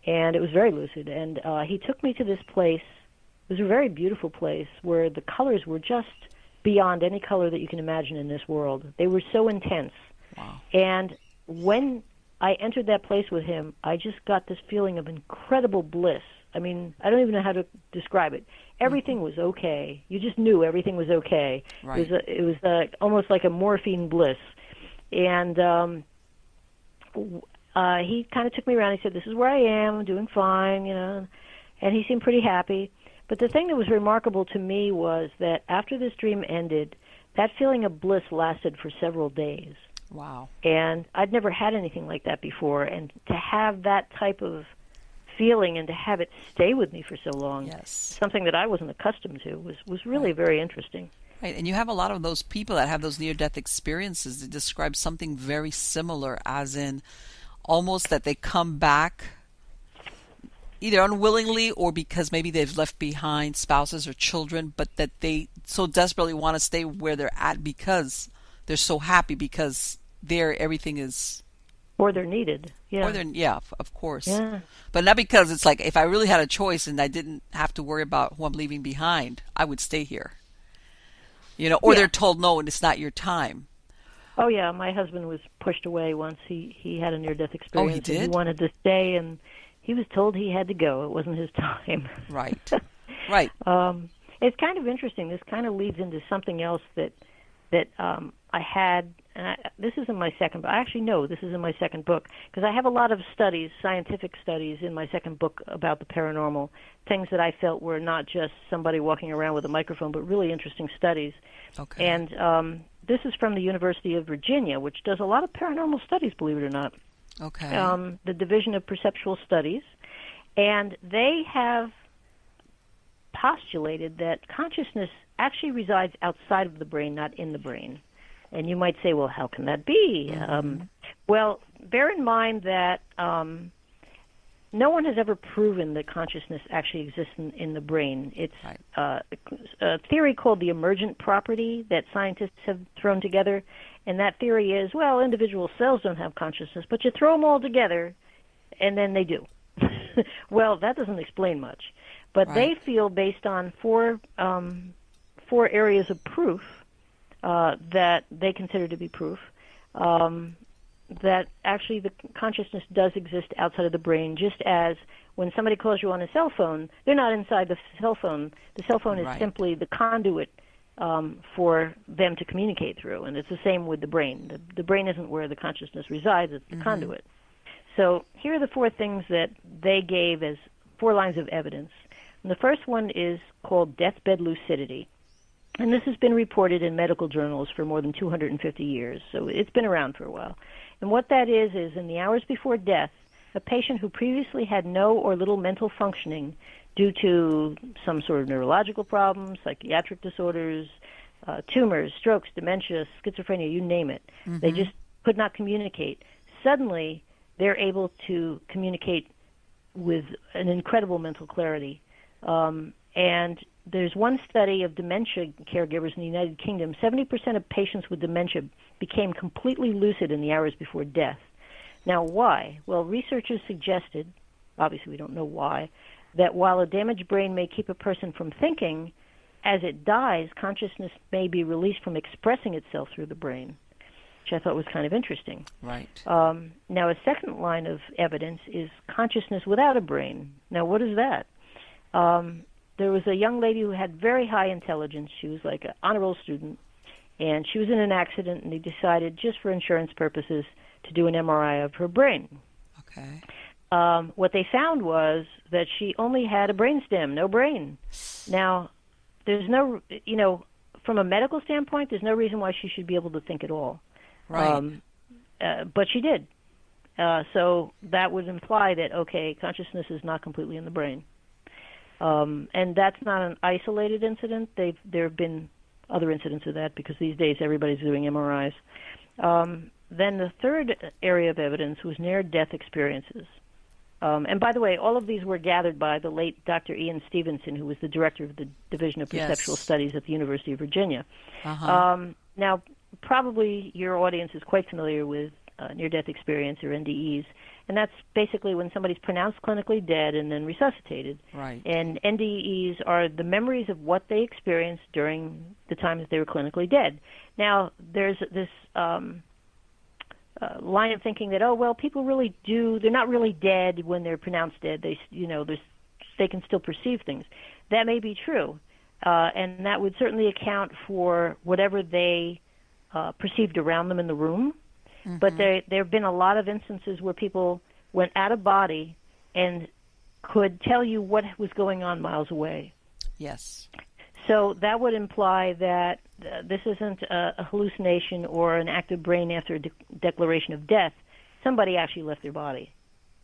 And it was very lucid. And he took me to this place. It was a very beautiful place where the colors were just beyond any color that you can imagine in this world. They were so intense. Wow. And when I entered that place with him, I just got this feeling of incredible bliss I mean, I don't even know how to describe it. Everything was okay. You just knew everything was okay. Right. It was almost like a morphine bliss. And he kind of took me around. He said, "This is where I am. I'm doing fine," and he seemed pretty happy. But the thing that was remarkable to me was that after this dream ended, that feeling of bliss lasted for several days. Wow. And I'd never had anything like that before. And to have that type of feeling and to have it stay with me for so long, Yes. something that I wasn't accustomed to, was really very interesting. Right, and you have a lot of those people that have those near-death experiences that describe something very similar, as in almost that they come back either unwillingly or because maybe they've left behind spouses or children, but that they so desperately want to stay where they're at because they're so happy because there everything is... Or they're needed. Yeah. Or they're, yeah, of course. Yeah. But not because it's like, if I really had a choice and I didn't have to worry about who I'm leaving behind, I would stay here. Or they're told, no, and it's not your time. Oh, yeah. My husband was pushed away once. He had a near-death experience. Oh, he did? And he wanted to stay, and he was told he had to go. It wasn't his time. Right. Right. It's kind of interesting. This kind of leads into something else that I had. And this is in my second book. I actually know this is in my second book because I have a lot of studies, scientific studies, in my second book about the paranormal, things that I felt were not just somebody walking around with a microphone, but really interesting studies. Okay. And this is from the University of Virginia, which does a lot of paranormal studies, believe it or not. Okay. The Division of Perceptual Studies. And they have postulated that consciousness actually resides outside of the brain, not in the brain. And you might say, well, how can that be? Mm-hmm. Well, bear in mind that no one has ever proven that consciousness actually exists in the brain. It's right. A theory called the emergent property that scientists have thrown together. And that theory is, well, individual cells don't have consciousness, but you throw them all together, and then they do. Well, that doesn't explain much. But right. they feel, based on four areas of proof, that they consider to be proof, that actually the consciousness does exist outside of the brain, just as when somebody calls you on a cell phone, they're not inside the cell phone. The cell phone is right. simply the conduit for them to communicate through, and it's the same with the brain. The brain isn't where the consciousness resides, it's the mm-hmm. conduit. So here are the four things that they gave as 4 lines of evidence. And the first one is called deathbed lucidity. And this has been reported in medical journals for more than 250 years, so it's been around for a while. And what that is in the hours before death, a patient who previously had no or little mental functioning due to some sort of neurological problems, psychiatric disorders, tumors, strokes, dementia, schizophrenia, you name it. Mm-hmm. They just could not communicate. Suddenly, they're able to communicate with an incredible mental clarity. And there's one study of dementia caregivers in the United Kingdom. 70% of patients with dementia became completely lucid in the hours before death. Now, why? Well, researchers suggested, obviously we don't know why, that while a damaged brain may keep a person from thinking, as it dies, consciousness may be released from expressing itself through the brain, which I thought was kind of interesting. Right. Now, a second line of evidence is consciousness without a brain. Now, what is that? There was a young lady who had very high intelligence. She was like an honor roll student, and she was in an accident, and they decided, just for insurance purposes, to do an MRI of her brain. Okay. What they found was that she only had a brainstem, no brain. Now, there's no, from a medical standpoint, there's no reason why she should be able to think at all. Right. But she did. So that would imply that, okay, consciousness is not completely in the brain. And that's not an isolated incident. There have been other incidents of that because these days everybody's doing MRIs. Then the third area of evidence was near-death experiences. And by the way, all of these were gathered by the late Dr. Ian Stevenson, who was the director of the Division of Perceptual Studies at the University of Virginia. Uh-huh. Now, probably your audience is quite familiar with near-death experience, or NDEs, and that's basically when somebody's pronounced clinically dead and then resuscitated. Right. And NDEs are the memories of what they experienced during the time that they were clinically dead. Now, there's this line of thinking that, oh, well, people really do, they're not really dead when they're pronounced dead. They they can still perceive things. That may be true, and that would certainly account for whatever they perceived around them in the room. Mm-hmm. But there have been a lot of instances where people went out of body and could tell you what was going on miles away. Yes. So that would imply that this isn't a hallucination or an active brain after a declaration of death. Somebody actually left their body.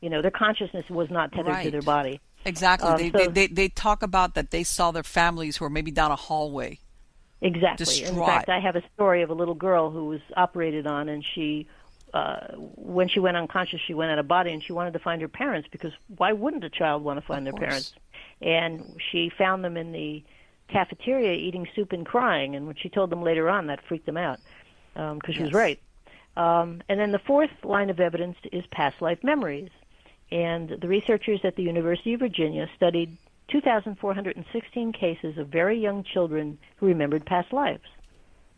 Their consciousness was not tethered to their body. Exactly. They talk about that they saw their families who were maybe down a hallway. Exactly. Distraught. In fact, I have a story of a little girl who was operated on, and she, when she went unconscious, she went out of body, and she wanted to find her parents, because why wouldn't a child want to find their parents? And she found them in the cafeteria eating soup and crying, and when she told them later on, that freaked them out, because she was right. And then the fourth line of evidence is past life memories. And the researchers at the University of Virginia studied 2,416 cases of very young children who remembered past lives.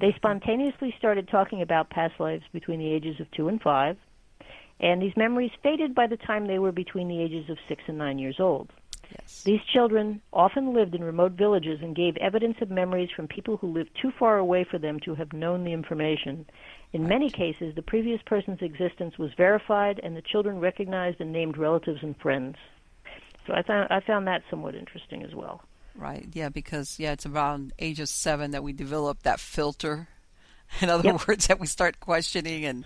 They spontaneously started talking about past lives between the ages of 2 and 5, and these memories faded by the time they were between the ages of 6 and 9 years old. Yes. These children often lived in remote villages and gave evidence of memories from people who lived too far away for them to have known the information. In many cases, the previous person's existence was verified, and the children recognized and named relatives and friends. So I found that somewhat interesting as well. Right, yeah, because, it's around age of 7 that we develop that filter. In other words, that we start questioning and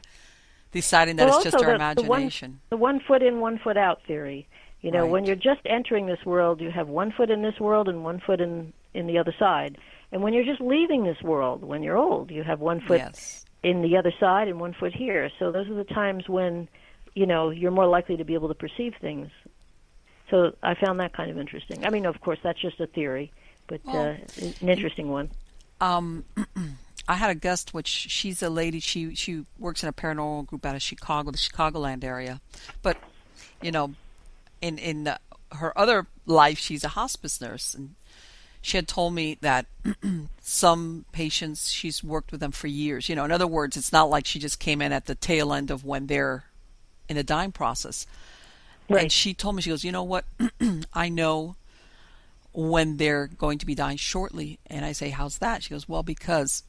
deciding that it's just our imagination. The 1 foot in, 1 foot out theory. When you're just entering this world, you have 1 foot in this world and 1 foot in the other side. And when you're just leaving this world, when you're old, you have 1 foot in the other side and 1 foot here. So those are the times when, you're more likely to be able to perceive things. So I found that kind of interesting. I mean, of course, that's just a theory, but an interesting one. I had a guest, which she's a lady, she works in a paranormal group out of Chicago, the Chicagoland area. But, in her other life, she's a hospice nurse, and she had told me that some patients, she's worked with them for years. In other words, it's not like she just came in at the tail end of when they're in a dying process. Right. And she told me, she goes, you know what, I know when they're going to be dying shortly. And I say, how's that? She goes, well, because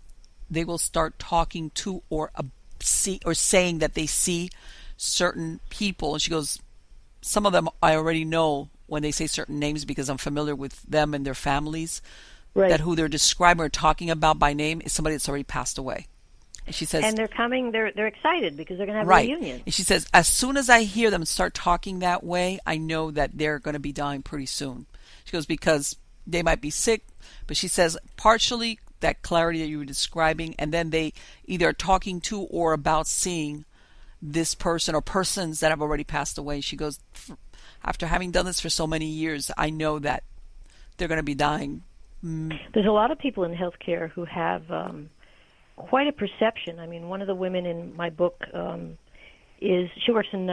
they will start talking to or saying that they see certain people. And she goes, some of them I already know when they say certain names because I'm familiar with them and their families, that who they're describing or talking about by name is somebody that's already passed away. And she says, and they're coming, they're excited because they're going to have a reunion. And she says, as soon as I hear them start talking that way, I know that they're going to be dying pretty soon. She goes, because they might be sick, but she says partially that clarity that you were describing, and then they either are talking to or about seeing this person or persons that have already passed away. She goes, after having done this for so many years, I know that they're going to be dying. There's a lot of people in healthcare who have quite a perception. I mean, one of the women in my book she works in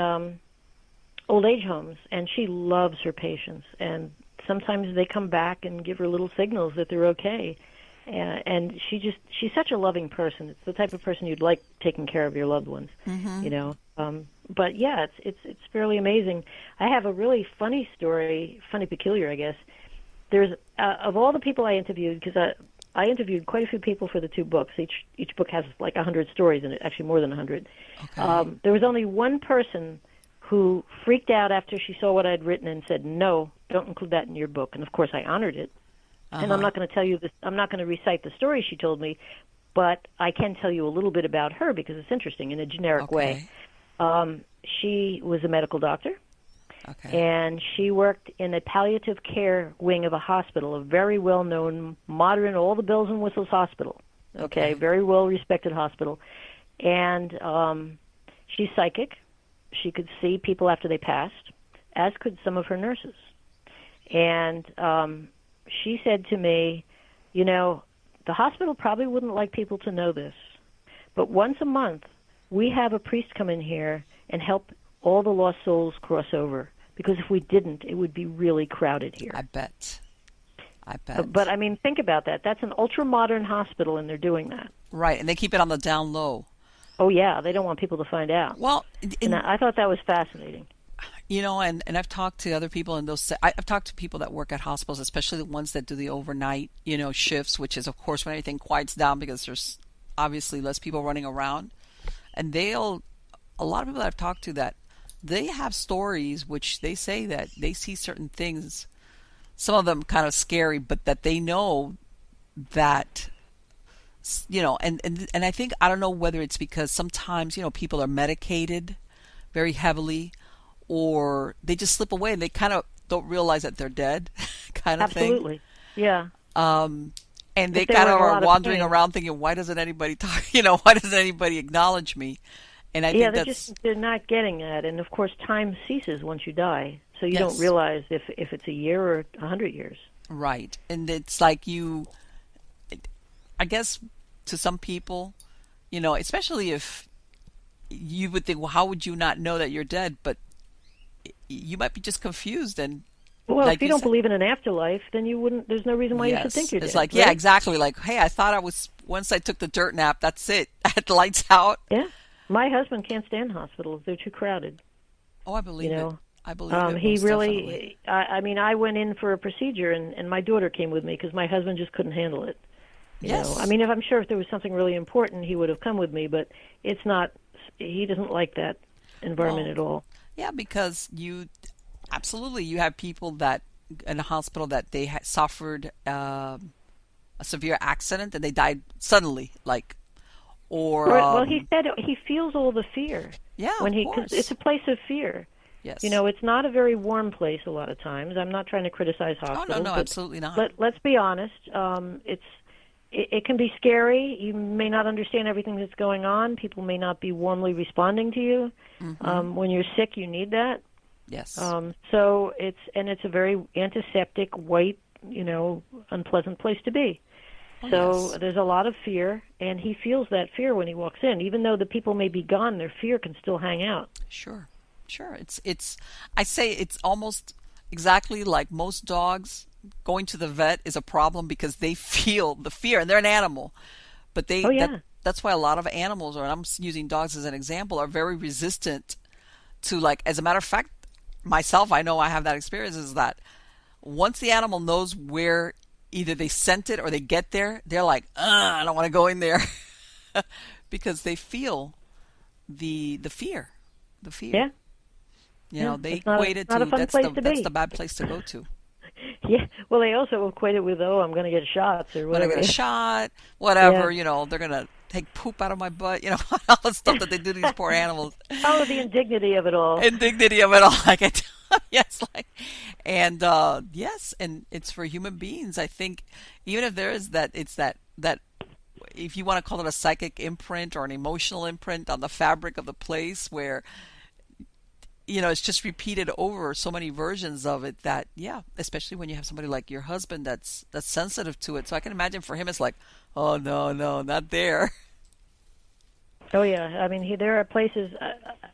old age homes, and she loves her patients. And sometimes they come back and give her little signals that they're okay. And she's such a loving person. It's the type of person you'd like taking care of your loved ones, But yeah, it's fairly amazing. I have a really funny story, funny peculiar, I guess. There's of all the people I interviewed, because I interviewed quite a few people for the 2 books. Each book has like 100 stories in it, actually more than 100. Okay. There was only one person who freaked out after she saw what I'd written and said, no, don't include that in your book. And of course I honored it. And I'm not going to tell you this. I'm not going to recite the story she told me, but I can tell you a little bit about her because it's interesting in a generic way. She was a medical doctor, and she worked in a palliative care wing of a hospital, a very well-known, modern, all the bells and whistles hospital. Very well-respected hospital. And she's psychic. She could see people after they passed, as could some of her nurses. And she said to me, the hospital probably wouldn't like people to know this, but once a month we have a priest come in here and help all the lost souls cross over, because if we didn't, it would be really crowded here. I bet. But I mean, think about that. That's an ultra-modern hospital, and they're doing that. Right, and they keep it on the down low. Oh, yeah, they don't want people to find out. Well, and I thought that was fascinating. And I've talked to other people in those. I've talked to people that work at hospitals, especially the ones that do the overnight, shifts, which is of course when everything quiets down because there's obviously less people running around. And a lot of people that I've talked to that they have stories which they say that they see certain things, some of them kind of scary, but that they know that, and I think, I don't know whether it's because sometimes, people are medicated very heavily, or they just slip away and they kind of don't realize that they're dead, kind of thing. Absolutely. Yeah. And they If they kind were of in a are lot of wandering pain. around thinking, why doesn't anybody talk? Why doesn't anybody acknowledge me? And I Yeah, think that's they're not getting that. And of course, time ceases once you die. So you don't yes, realize if it's a year or 100 years. right. And it's like I guess to some people, especially if you would think, well, how would you not know that you're dead? But you might be just confused. And Well, if like you you don't said, believe in an afterlife, then you wouldn't. There's no reason why you should think yes, you're it's dead, like, yeah, right? exactly. Like, hey, I thought I was, once I took the dirt nap, that's it. I had the lights out. Yeah. My husband can't stand hospitals. They're too crowded. Oh, I believe You it. know, I believe it he most definitely. really. I mean, I went in for a procedure, and my daughter came with me because my husband just couldn't handle it. I Yes. mean, I'm sure if there was something really important, he would have come with me, but it's not. He doesn't like that environment Well, at all. yeah, because absolutely, you have people that in a hospital that they suffered a severe accident and they died suddenly, like, or Well, he said he feels all the fear yeah, when of because it's course, a place of fear. yes. It's not a very warm place a lot of times. I'm not trying to criticize Oh no, hospitals, no, but absolutely not. let's be honest. It can be scary. You may not understand everything that's going on. People may not be warmly responding to you. Hmm. When you're sick, you need that. Yes. So it's a very antiseptic, white, unpleasant place to be. Oh So yes. there's a lot of fear, and he feels that fear when he walks in. Even though the people may be gone, their fear can still hang out. Sure. Sure. It's I say it's almost exactly like most dogs going to the vet is a problem because they feel the fear and they're an animal. But Oh yeah, that's why a lot of animals, or I'm using dogs as an example, are very resistant to, like, as a matter of fact, myself, I know I have that experience, is that once the animal knows where either they scent it or they get there, they're like, I don't want to go in there because they feel the fear, the fear. yeah, yeah. They It's not equate it not a to fun place to that's be. the bad place to go to. Yeah. Well, they also equate it with, I'm going to get shots or When I whatever. get a shot, Yeah. whatever, they're gonna take poop out of my butt, all the stuff that they do to these poor animals. Oh, the indignity of it all. Indignity of it all, like yes, like, and yes, and it's for human beings. I think even if there is that, it's that if you want to call it a psychic imprint or an emotional imprint on the fabric of the place, where it's just repeated over so many versions of it, that, yeah, especially when you have somebody like your husband that's sensitive to it. So I can imagine for him it's like, oh no, no, not there. Oh yeah, I mean, there are places.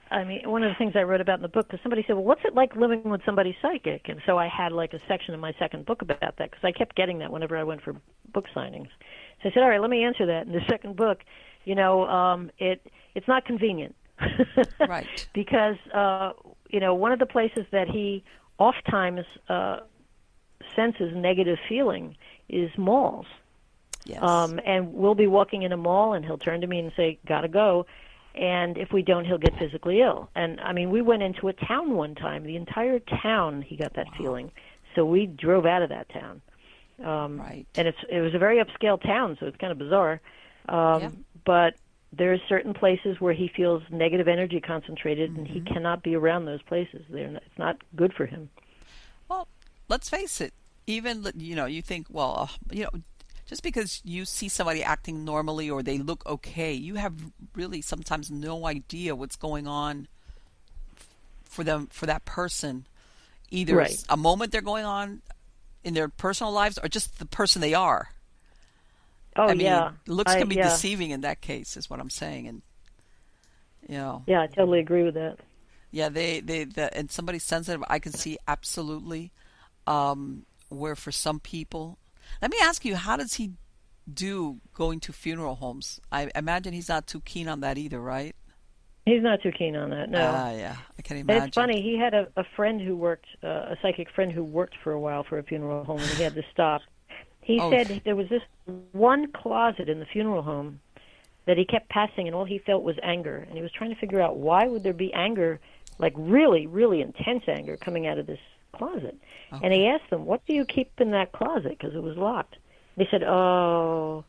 I mean, one of the things I wrote about in the book, because somebody said, "Well, what's it like living with somebody psychic?" And so I had like a section in my second book about that because I kept getting that whenever I went for book signings. So I said, "All right, let me answer that." In the second book, it's not convenient, Right. because one of the places that he oftentimes senses negative feeling is malls. Yes. And we'll be walking in a mall, and he'll turn to me and say, "Gotta go." And if we don't, he'll get physically ill. And I mean, we went into a town one time. The entire town, he got that feeling. So we drove out of that town. Right. And it was a very upscale town, so it's kind of bizarre. Yeah. But there's certain places where he feels negative energy concentrated, and he cannot be around those places. It's not good for him. Well, let's face it. Even you think, well, just because you see somebody acting normally or they look okay, you have really sometimes no idea what's going on for them, for that person. Either Right. a moment they're going on in their personal lives or just the person they are. Oh I yeah. mean, looks can be Yeah. deceiving in that case, is what I'm saying. And Yeah, I totally agree with that. yeah, and somebody sensitive, I can see absolutely. Where for some people, let me ask you, how does he do going to funeral homes? I imagine he's not too keen on that either, right? He's not too keen on that, no. Yeah, I can And it's imagine. funny, he had a friend who worked, a psychic friend who worked for a while for a funeral home, and he had to stop. He Oh, said there was this one closet in the funeral home that he kept passing, and all he felt was anger. And he was trying to figure out why would there be anger, like really, really intense anger coming out of this closet. And he okay. asked them, what do you keep in that closet? Because it was locked. They said, oh,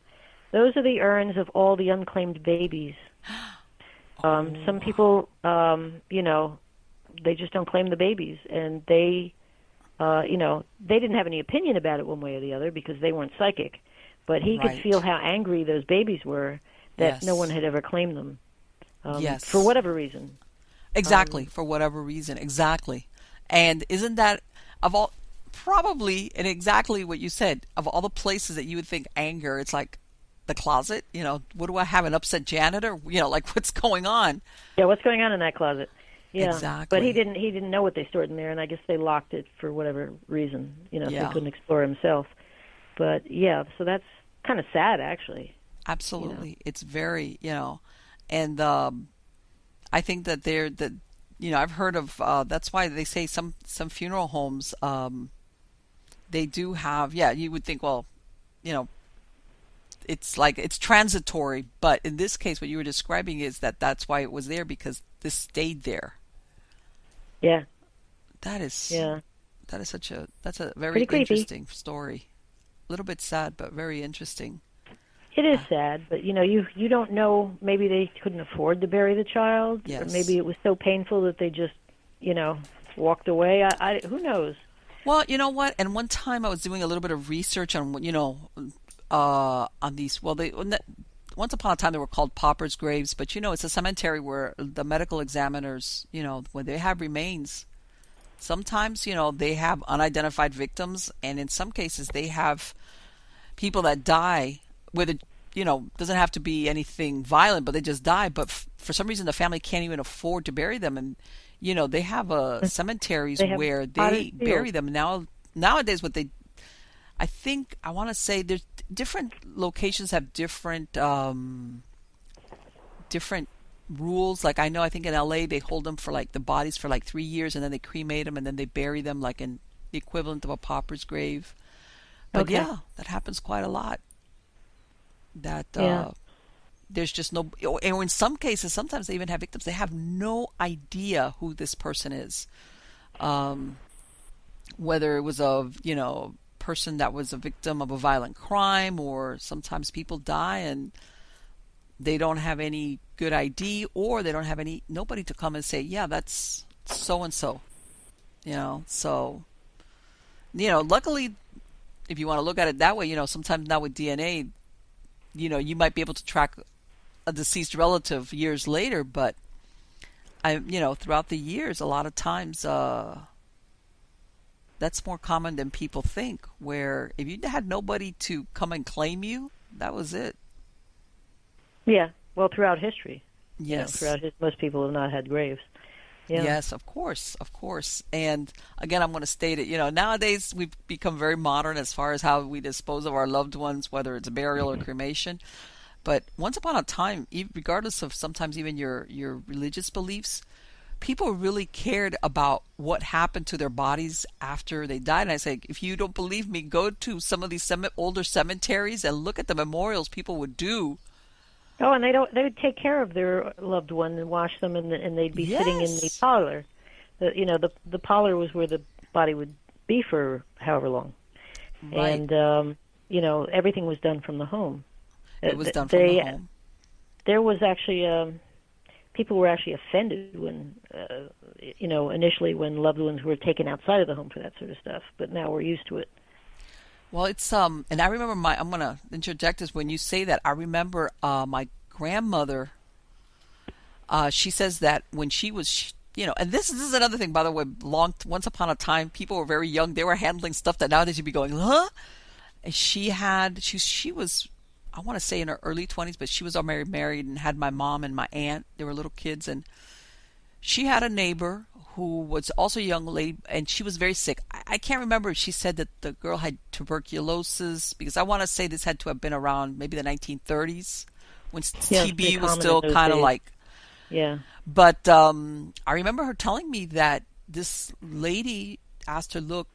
those are the urns of all the unclaimed babies. Some Oh, people, they just don't claim the babies. And they didn't have any opinion about it one way or the other because they weren't psychic. But he could feel right. how angry those babies were that no one Yes. had ever claimed them for Yes. whatever reason. Exactly. Um, For whatever reason. Exactly. And isn't that of all probably and exactly what you said, of all the places that you would think anger, it's like the closet, what do I have, an upset janitor? Like what's going on? yeah, what's going on in that closet? Yeah, but he Exactly. didn't. He didn't know what they stored in there, and I guess they locked it for whatever reason. So he Yeah. couldn't explore himself. But yeah, so that's kind of sad, actually. You know. Absolutely. It's very, and I think that I've heard of that's why they say some funeral homes they do have, yeah, you would think, well, you know, it's like it's transitory, but in this case what you were describing is that that's why it was there because this stayed there. Yeah, That is yeah, that's a very pretty creepy. interesting story. A little bit sad, but very interesting. It is Uh, sad, but you don't know. Maybe they couldn't afford to bury the child, or maybe yes. it was so painful that they just, you know, walked away. Who knows? Well, you know what? And one time I was doing a little bit of research on, on these. Well, once upon a time they were called paupers' graves, but it's a cemetery where the medical examiners, when they have remains, sometimes, they have unidentified victims, and in some cases they have people that die with it. Doesn't have to be anything violent, but they just die. But for some reason, the family can't even afford to bury them, and they have cemeteries They have where potted they bury field. them now. Nowadays, I think I want to say there's different locations have different rules. Like I think in LA they hold them for like the bodies for like 3 years, and then they cremate them, and then they bury them like in the equivalent of a pauper's grave. But Okay. yeah, that happens quite a lot. That Yeah. there's just no, and in some cases, sometimes they even have victims. They have no idea who this person is. Um, Whether it was a, person that was a victim of a violent crime, or sometimes people die and they don't have any good ID, or they don't have nobody to come and say, yeah, that's so and so. So luckily, if you want to look at it that way, sometimes now with DNA, you might be able to track a deceased relative years later, but throughout the years, a lot of times, that's more common than people think, where if you had nobody to come and claim you, that was it. Yeah. Well, throughout history, Yes. most people have not had graves. Yeah. Yes, of course, of course. And again, I'm going to state it, nowadays we've become very modern as far as how we dispose of our loved ones, whether it's burial or cremation. But once upon a time, regardless of sometimes even your religious beliefs, people really cared about what happened to their bodies after they died. And I say, if you don't believe me, go to some of these older cemeteries and look at the memorials people would do. Oh, and they would take care of their loved one and wash them, and they'd be sitting in the Yes, parlor. The parlor was where the body would be for however long, right. and everything was done from the home. It was done from the They home. There was actually people were actually offended when initially when loved ones were taken outside of the home for that sort of stuff, but now we're used to it. Well, it's and I remember I'm gonna interject this when you say that. I remember my grandmother. She says that when she was, and this is another thing, by the way. Once upon a time, people were very young. They were handling stuff that nowadays you'd be going, huh? And she was, I want to say in her early 20s, but she was already married and had my mom and my aunt. They were little kids, and she had a neighbor who was also a young lady, and she was very sick. I can't remember if she said that the girl had tuberculosis, because I want to say this had to have been around maybe the 1930s when Yeah, it was pretty TB was common in still those kind of days. like. Yeah. But I remember her telling me that this lady asked her, "Look,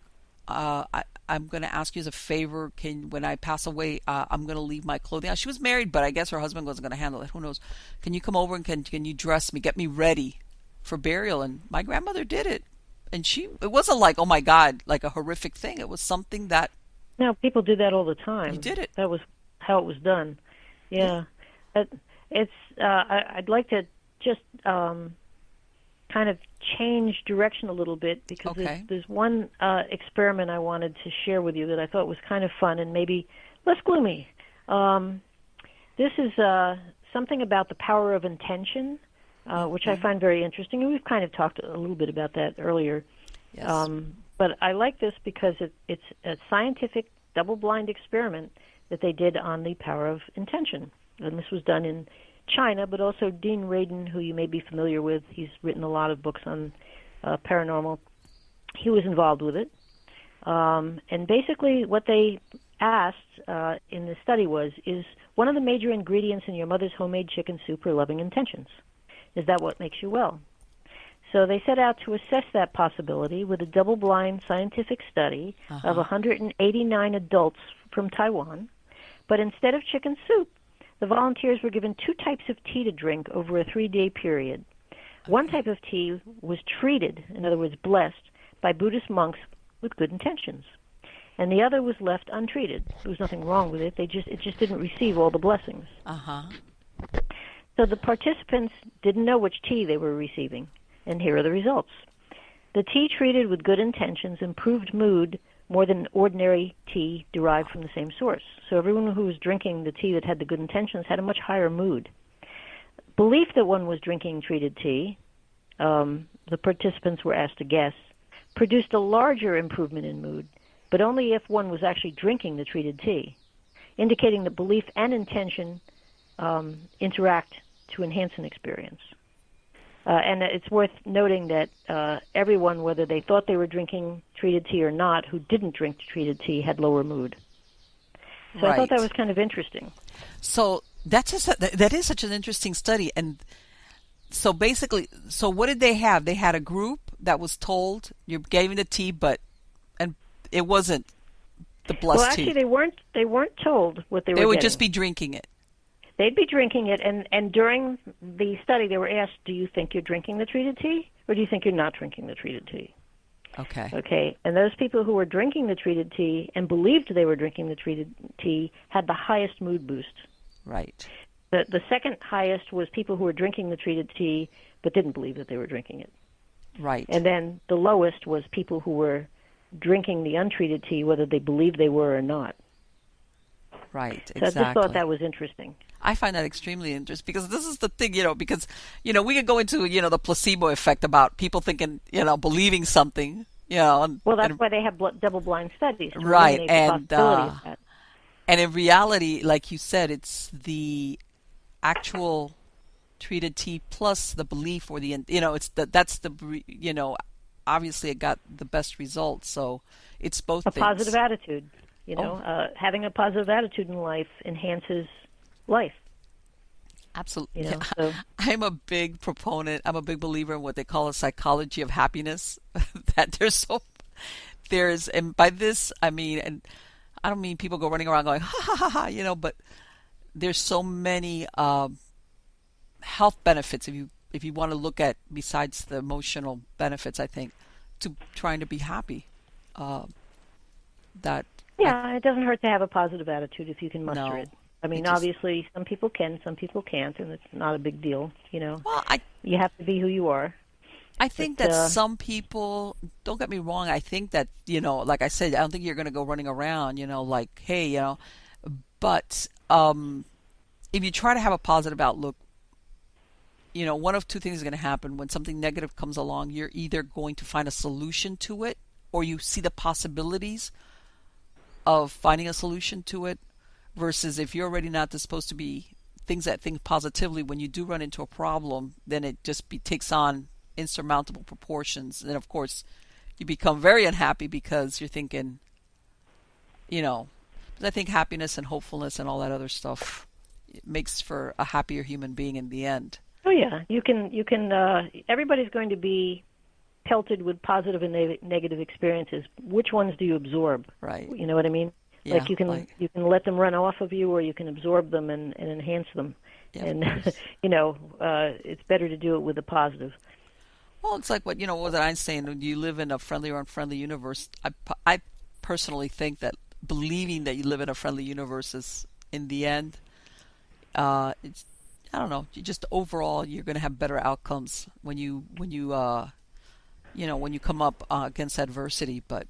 I'm going to ask you as a favor. Can when I pass away, I'm going to leave my clothing out." She was married, but I guess her husband wasn't going to handle it. Who knows? Can you come over and can you dress me, get me ready for burial? And my grandmother did it, and it wasn't like, oh my God, like a horrific thing. It was something that No, people do that all the time. you did it. That was how it was done. Yeah. But it's. I'd like to just kind of change direction a little bit because Okay. there's one experiment I wanted to share with you that I thought was kind of fun and maybe less gloomy. This is something about the power of intention, which I find very interesting, and we've kind of talked a little bit about that earlier. Yes. But I like this because it's a scientific double-blind experiment that they did on the power of intention. And this was done in China, but also Dean Radin, who you may be familiar with, he's written a lot of books on paranormal. He was involved with it. And basically what they asked in the study is one of the major ingredients in your mother's homemade chicken soup are loving intentions. Is that what makes you well? So they set out to assess that possibility with a double-blind scientific study of 189 adults from Taiwan. But instead of chicken soup, the volunteers were given 2 types of tea to drink over a 3-day period. One type of tea was treated, in other words, blessed, by Buddhist monks with good intentions. And the other was left untreated. There was nothing wrong with it. It just didn't receive all the blessings. So the participants didn't know which tea they were receiving. And here are the results. The tea treated with good intentions improved mood more than ordinary tea derived from the same source. So everyone who was drinking the tea that had the good intentions had a much higher mood. Belief that one was drinking treated tea, the participants were asked to guess, produced a larger improvement in mood, but only if one was actually drinking the treated tea, indicating that belief and intention interact to enhance an experience. And it's worth noting that everyone, whether they thought they were drinking treated tea or not, who didn't drink treated tea had lower mood. So I thought that was kind of interesting. So that is such an interesting study. And so basically, so what did they have? They had a group that was told you gave me the tea, and it wasn't the blessed tea. Well, actually, they weren't told what they were They would getting. just be drinking it. They'd be drinking it, and during the study, they were asked, do you think you're drinking the treated tea, or do you think you're not drinking the treated tea? Okay, and those people who were drinking the treated tea and believed they were drinking the treated tea had the highest mood boost. Right. The second highest was people who were drinking the treated tea but didn't believe that they were drinking it. Right. And then the lowest was people who were drinking the untreated tea, whether they believed they were or not. Right, So exactly. I just thought that was interesting. I find that extremely interesting because this is the thing, because, we could go into, the placebo effect about people thinking, believing something, And, well, that's why they have double-blind studies. To right, eliminate the possibility of that. And in reality, like you said, it's the actual treated tea plus the belief or obviously it got the best results. So it's both things. Positive attitude, having a positive attitude in life enhances life. Absolutely. So. I'm a big proponent. I'm a big believer in what they call a psychology of happiness. That and by this I mean, and I don't mean people go running around going ha ha ha ha, but there's so many health benefits if you want to look at besides the emotional benefits. I think to trying to be happy. It doesn't hurt to have a positive attitude if you can muster it. I mean, obviously, some people can, some people can't, and it's not a big deal, Well, you have to be who you are. I think that some people, don't get me wrong, I think that, like I said, I don't think you're going to go running around, like, hey, but if you try to have a positive outlook, one of two things is going to happen. When something negative comes along, you're either going to find a solution to it, or you see the possibilities of finding a solution to it. Versus if you're already not supposed to be think positively, when you do run into a problem, then it just takes on insurmountable proportions. And of course, you become very unhappy because you're thinking, because I think happiness and hopefulness and all that other stuff makes for a happier human being in the end. Oh yeah, you can. Everybody's going to be pelted with positive and negative experiences. Which ones do you absorb? Right. You know what I mean? Yeah. Like you can let them run off of you, or you can absorb them and enhance them. Yeah, of And course. it's better to do it with the positive. Well, it's like what was Einstein? When you live in a friendly or unfriendly universe, I personally think that believing that you live in a friendly universe is, in the end, it's, I don't know. You just overall you're going to have better outcomes when you come up against adversity. But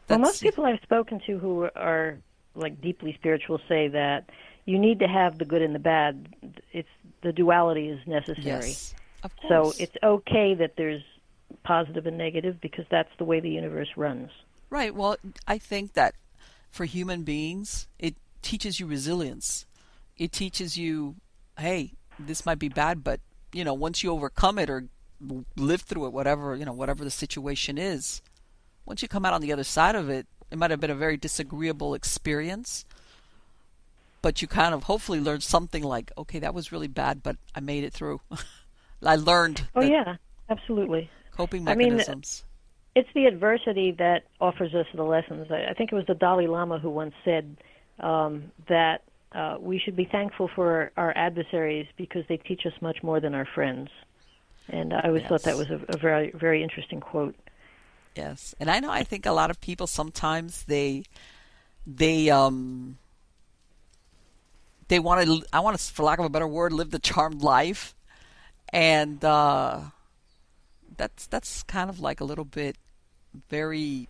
Well, most that's people I've spoken to who are like deeply spiritual say that you need to have the good and the bad. It's the duality is necessary. yes, of So course. it's okay that there's positive and negative because that's the way the universe runs. Right. Well, I think that for human beings, it teaches you resilience. It teaches you, hey, this might be bad, but once you overcome it or live through it, whatever the situation is, once you come out on the other side of it, it might have been a very disagreeable experience, but you kind of hopefully learned something like, okay, that was really bad, but I made it through. I learned Oh the yeah, absolutely. coping I mean, mechanisms. it's the adversity that offers us the lessons. I think it was the Dalai Lama who once said that we should be thankful for our adversaries because they teach us much more than our friends. And I always thought that Yes. was a very, very interesting quote. Yes. And I think a lot of people sometimes they they want to, I want to, for lack of a better word, live the charmed life. And that's kind of like a little bit very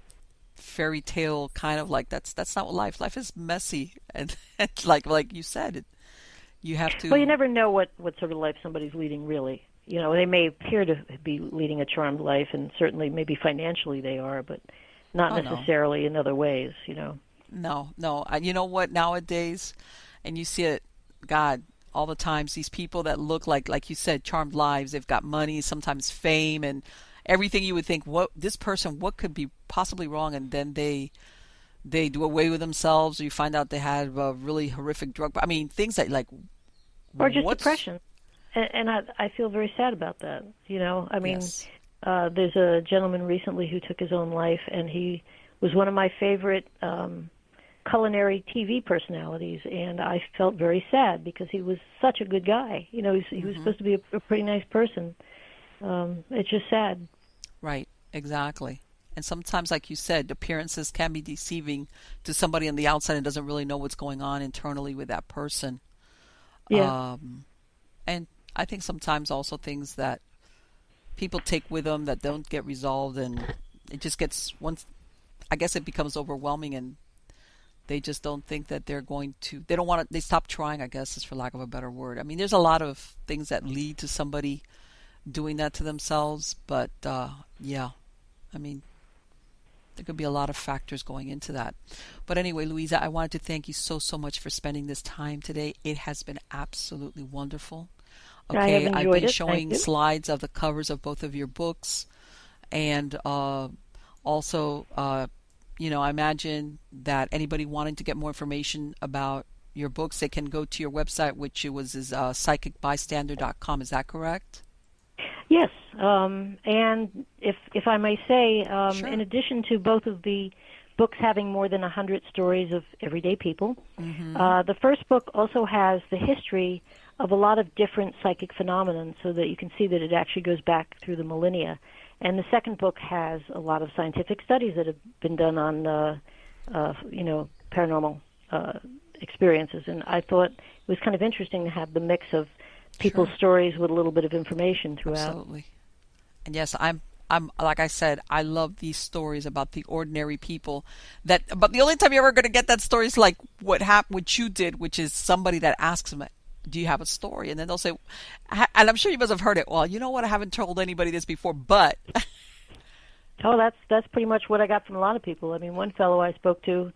fairy tale kind of like that's not what life is messy and like you said you have Well, you to. never know what sort of life somebody's leading, really. They may appear to be leading a charmed life, and certainly maybe financially they are, but not Oh no, necessarily in other ways. no, you know what, nowadays, and you see it, God, all the times, these people that look like you said, charmed lives, they've got money, sometimes fame, and everything you would think, what could be possibly wrong, and then they do away with themselves, or you find out they had a really horrific drug. I mean, things that like, Or just what's depression. And I feel very sad about that. I mean, yes, there's a gentleman recently who took his own life, and he was one of my favorite culinary TV personalities, and I felt very sad because he was such a good guy. He was supposed to be a pretty nice person. It's just sad. right, exactly. And sometimes, like you said, appearances can be deceiving to somebody on the outside and doesn't really know what's going on internally with that person. Yeah. And I think sometimes also things that people take with them that don't get resolved, and it just gets once. I guess it becomes overwhelming, and they just don't think that they're going to. They don't want to. They stop trying, I guess, is for lack of a better word. I mean, there's a lot of things that lead to somebody doing that to themselves, but yeah, I mean, there could be a lot of factors going into that. But anyway, Louisa, I wanted to thank you so much for spending this time today. It has been absolutely wonderful. I have Okay, I've enjoyed been it. Thank showing you. slides of the covers of both of your books, and also, I imagine that anybody wanting to get more information about your books, they can go to your website, which is psychicbystander.com. Is that correct? Yes, and if I may say, Sure. in addition to both of the books having more than 100 stories of everyday people, the first book also has the history of a lot of different psychic phenomena, so that you can see that it actually goes back through the millennia. And the second book has a lot of scientific studies that have been done on, paranormal experiences. And I thought it was kind of interesting to have the mix of people's Sure. stories with a little bit of information throughout. Absolutely. And yes, I'm like I said, I love these stories about the ordinary people but the only time you're ever going to get that story is like what you did, which is somebody that asks them, do you have a story? And then they'll say, and I'm sure you must have heard it. Well, you know what? I haven't told anybody this before, but Oh, that's pretty much what I got from a lot of people. I mean, one fellow I spoke to,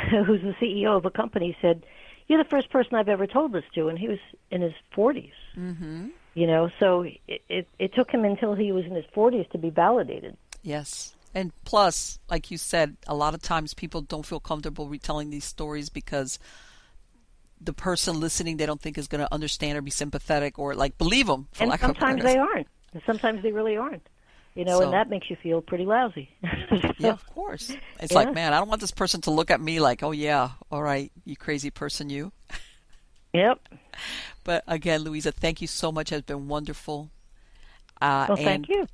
who's the CEO of a company, said, "You're the first person I've ever told this to," and he was in his 40s. mm-hmm. So it took him until he was in his 40s to be validated. Yes. And plus, like you said, a lot of times people don't feel comfortable retelling these stories because the person listening, they don't think is going to understand or be sympathetic or like believe them, for And lack of a sometimes better they aren't. Sometimes they really aren't. And So, that makes you feel pretty lousy. yeah, of course. It's Yeah. like, man, I don't want this person to look at me like, oh, yeah, all right, you crazy person, you. Yep. But again, Louisa, thank you so much. It's been wonderful. Well, And thank you.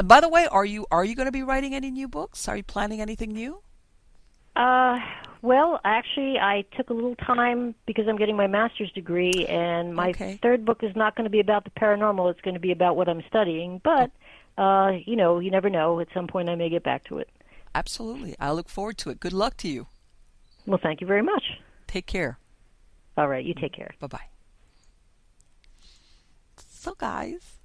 by the way, are you going to be writing any new books? Are you planning anything new? Uh, well, actually, I took a little time because I'm getting my master's degree, and my Okay. third book is not going to be about the paranormal. It's going to be about what I'm studying. But, you never know. At some point, I may get back to it. Absolutely. I look forward to it. Good luck to you. Well, thank you very much. Take care. All right, you take care. Bye-bye. So, guys,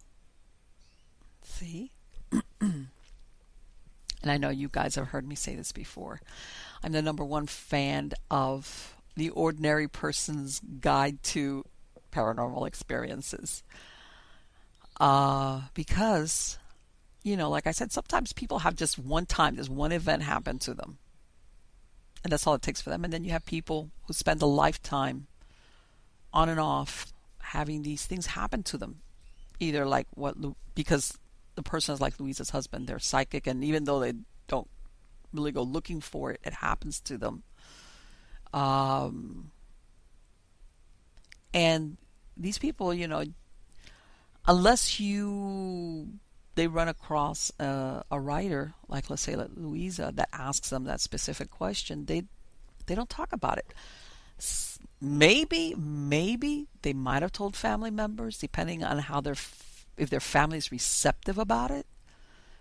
see? And I know you guys have heard me say this before. I'm the number one fan of The Ordinary Person's Guide to Paranormal Experiences. Because, like I said, sometimes people have just one time, this one event happen to them. And that's all it takes for them. And then you have people who spend a lifetime on and off having these things happen to them. Either like because the person is like Louisa's husband, they're psychic, and even though they don't really go looking for it, it happens to them. And these people, unless they run across a writer, like let's say like Louisa, that asks them that specific question, they don't talk about it. Maybe they might have told family members, depending on how if their family is receptive about it.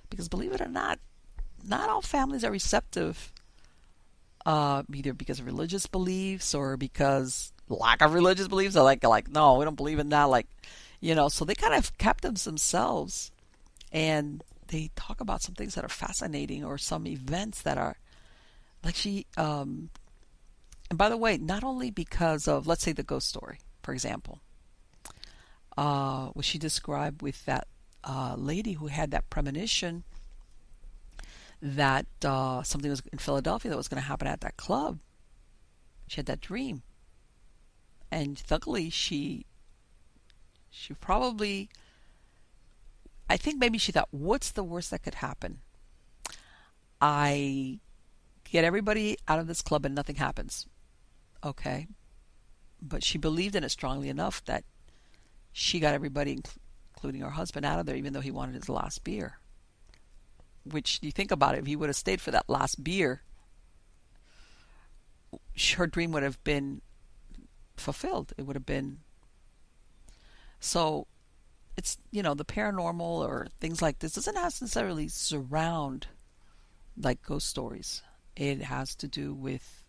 Because believe it or not all families are receptive, either because of religious beliefs or because lack of religious beliefs. They're like, no, we don't believe in that. So they kind of kept them themselves, and they talk about some things that are fascinating or some events that are like and by the way, not only because of, let's say, the ghost story, for example, what she described with that lady who had that premonition that something was in Philadelphia that was going to happen at that club. She had that dream. And luckily she probably, I think maybe she thought, what's the worst that could happen? I get everybody out of this club and nothing happens. Okay. But she believed in it strongly enough that she got everybody, including her husband, out of there, even though he wanted his last beer. Which, you think about it, if he would have stayed for that last beer, her dream would have been fulfilled. It would have been. So, it's, the paranormal or things like this doesn't necessarily surround like ghost stories. It has to do with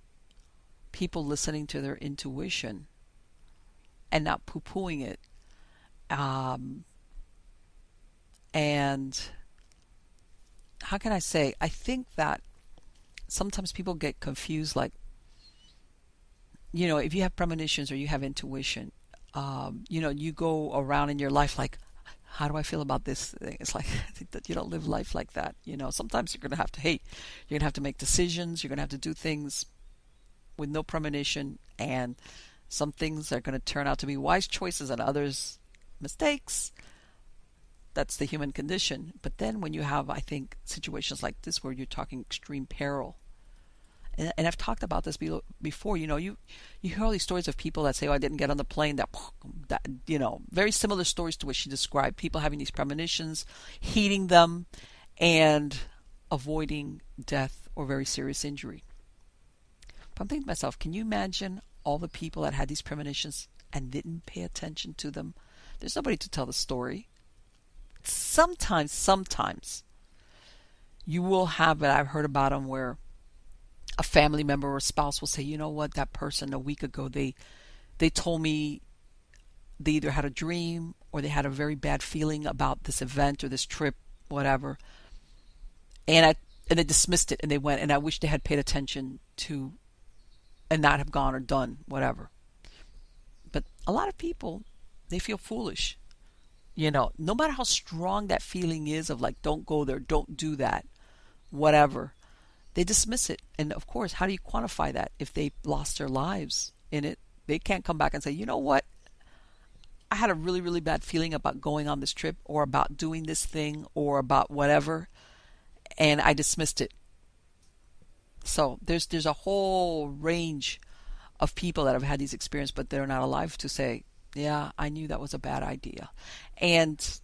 people listening to their intuition and not poo-pooing it. And how can I say? I think that sometimes people get confused, like, if you have premonitions or you have intuition, you go around in your life like, how do I feel about this thing? It's like, I think that you don't live life like that. Sometimes you're going to have to, you're going to have to make decisions. You're going to have to do things with no premonition. And some things are going to turn out to be wise choices and others mistakes. That's the human condition. But then when you have, I think, situations like this where you're talking extreme peril, and I've talked about this before, you hear all these stories of people that say, oh, I didn't get on the plane, that very similar stories to what she described, people having these premonitions, heeding them, and avoiding death or very serious injury. But I'm thinking to myself, can you imagine all the people that had these premonitions and didn't pay attention to them? There's nobody to tell the story. Sometimes you will have it. I've heard about them where a family member or spouse will say, you know what, that person a week ago, they told me they either had a dream or they had a very bad feeling about this event or this trip, whatever. And they dismissed it and they went, and I wish they had paid attention to and not have gone or done whatever. But a lot of people, they feel foolish. No matter how strong that feeling is of like, don't go there, don't do that, whatever, they dismiss it. And of course, how do you quantify that if they lost their lives in it? They can't come back and say, you know what? I had a really, really bad feeling about going on this trip or about doing this thing or about whatever, and I dismissed it. So there's a whole range of people that have had these experiences, but they're not alive to say, yeah, I knew that was a bad idea. And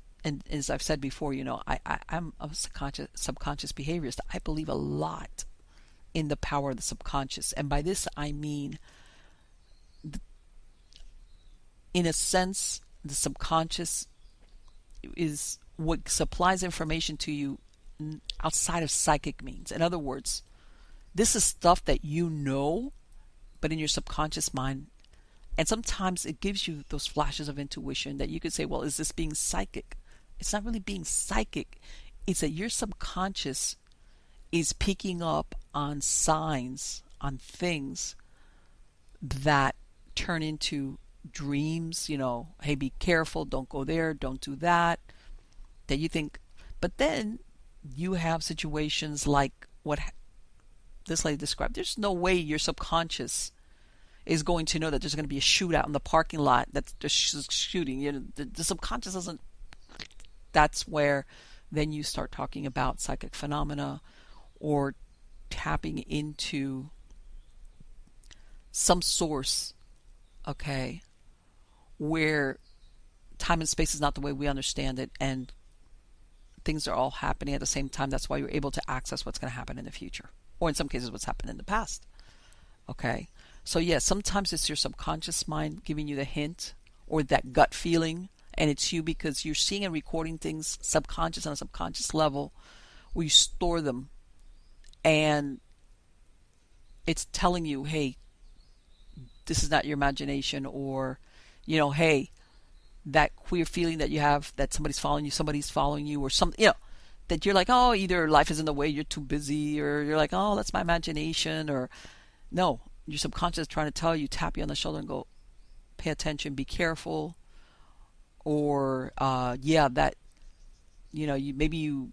as I've said before, I'm a subconscious behaviorist. I believe a lot in the power of the subconscious. And by this, I mean, in a sense, the subconscious is what supplies information to you outside of psychic means. In other words, this is stuff that you know, but in your subconscious mind. And sometimes it gives you those flashes of intuition that you could say, well, is this being psychic? It's not really being psychic. It's that your subconscious is picking up on signs, on things that turn into dreams, hey, be careful, don't go there, don't do that, that you think. But then you have situations like what this lady described. There's no way your subconscious is going to know that there's going to be a shootout in the parking lot that's just shooting. The subconscious doesn't. That's where then you start talking about psychic phenomena or tapping into some source, okay, where time and space is not the way we understand it, and things are all happening at the same time. That's why you're able to access what's going to happen in the future, or in some cases what's happened in the past. Okay, so yes, sometimes it's your subconscious mind giving you the hint or that gut feeling, and it's you because you're seeing and recording things subconscious on a subconscious level where you store them, and it's telling you, hey, this is not your imagination, or hey, that queer feeling that you have that somebody's following you, or something, that you're like, oh, either life is in the way, you're too busy, or you're like, oh, that's my imagination, or no, your subconscious is trying to tell you, tap you on the shoulder and go, pay attention, be careful, or that maybe you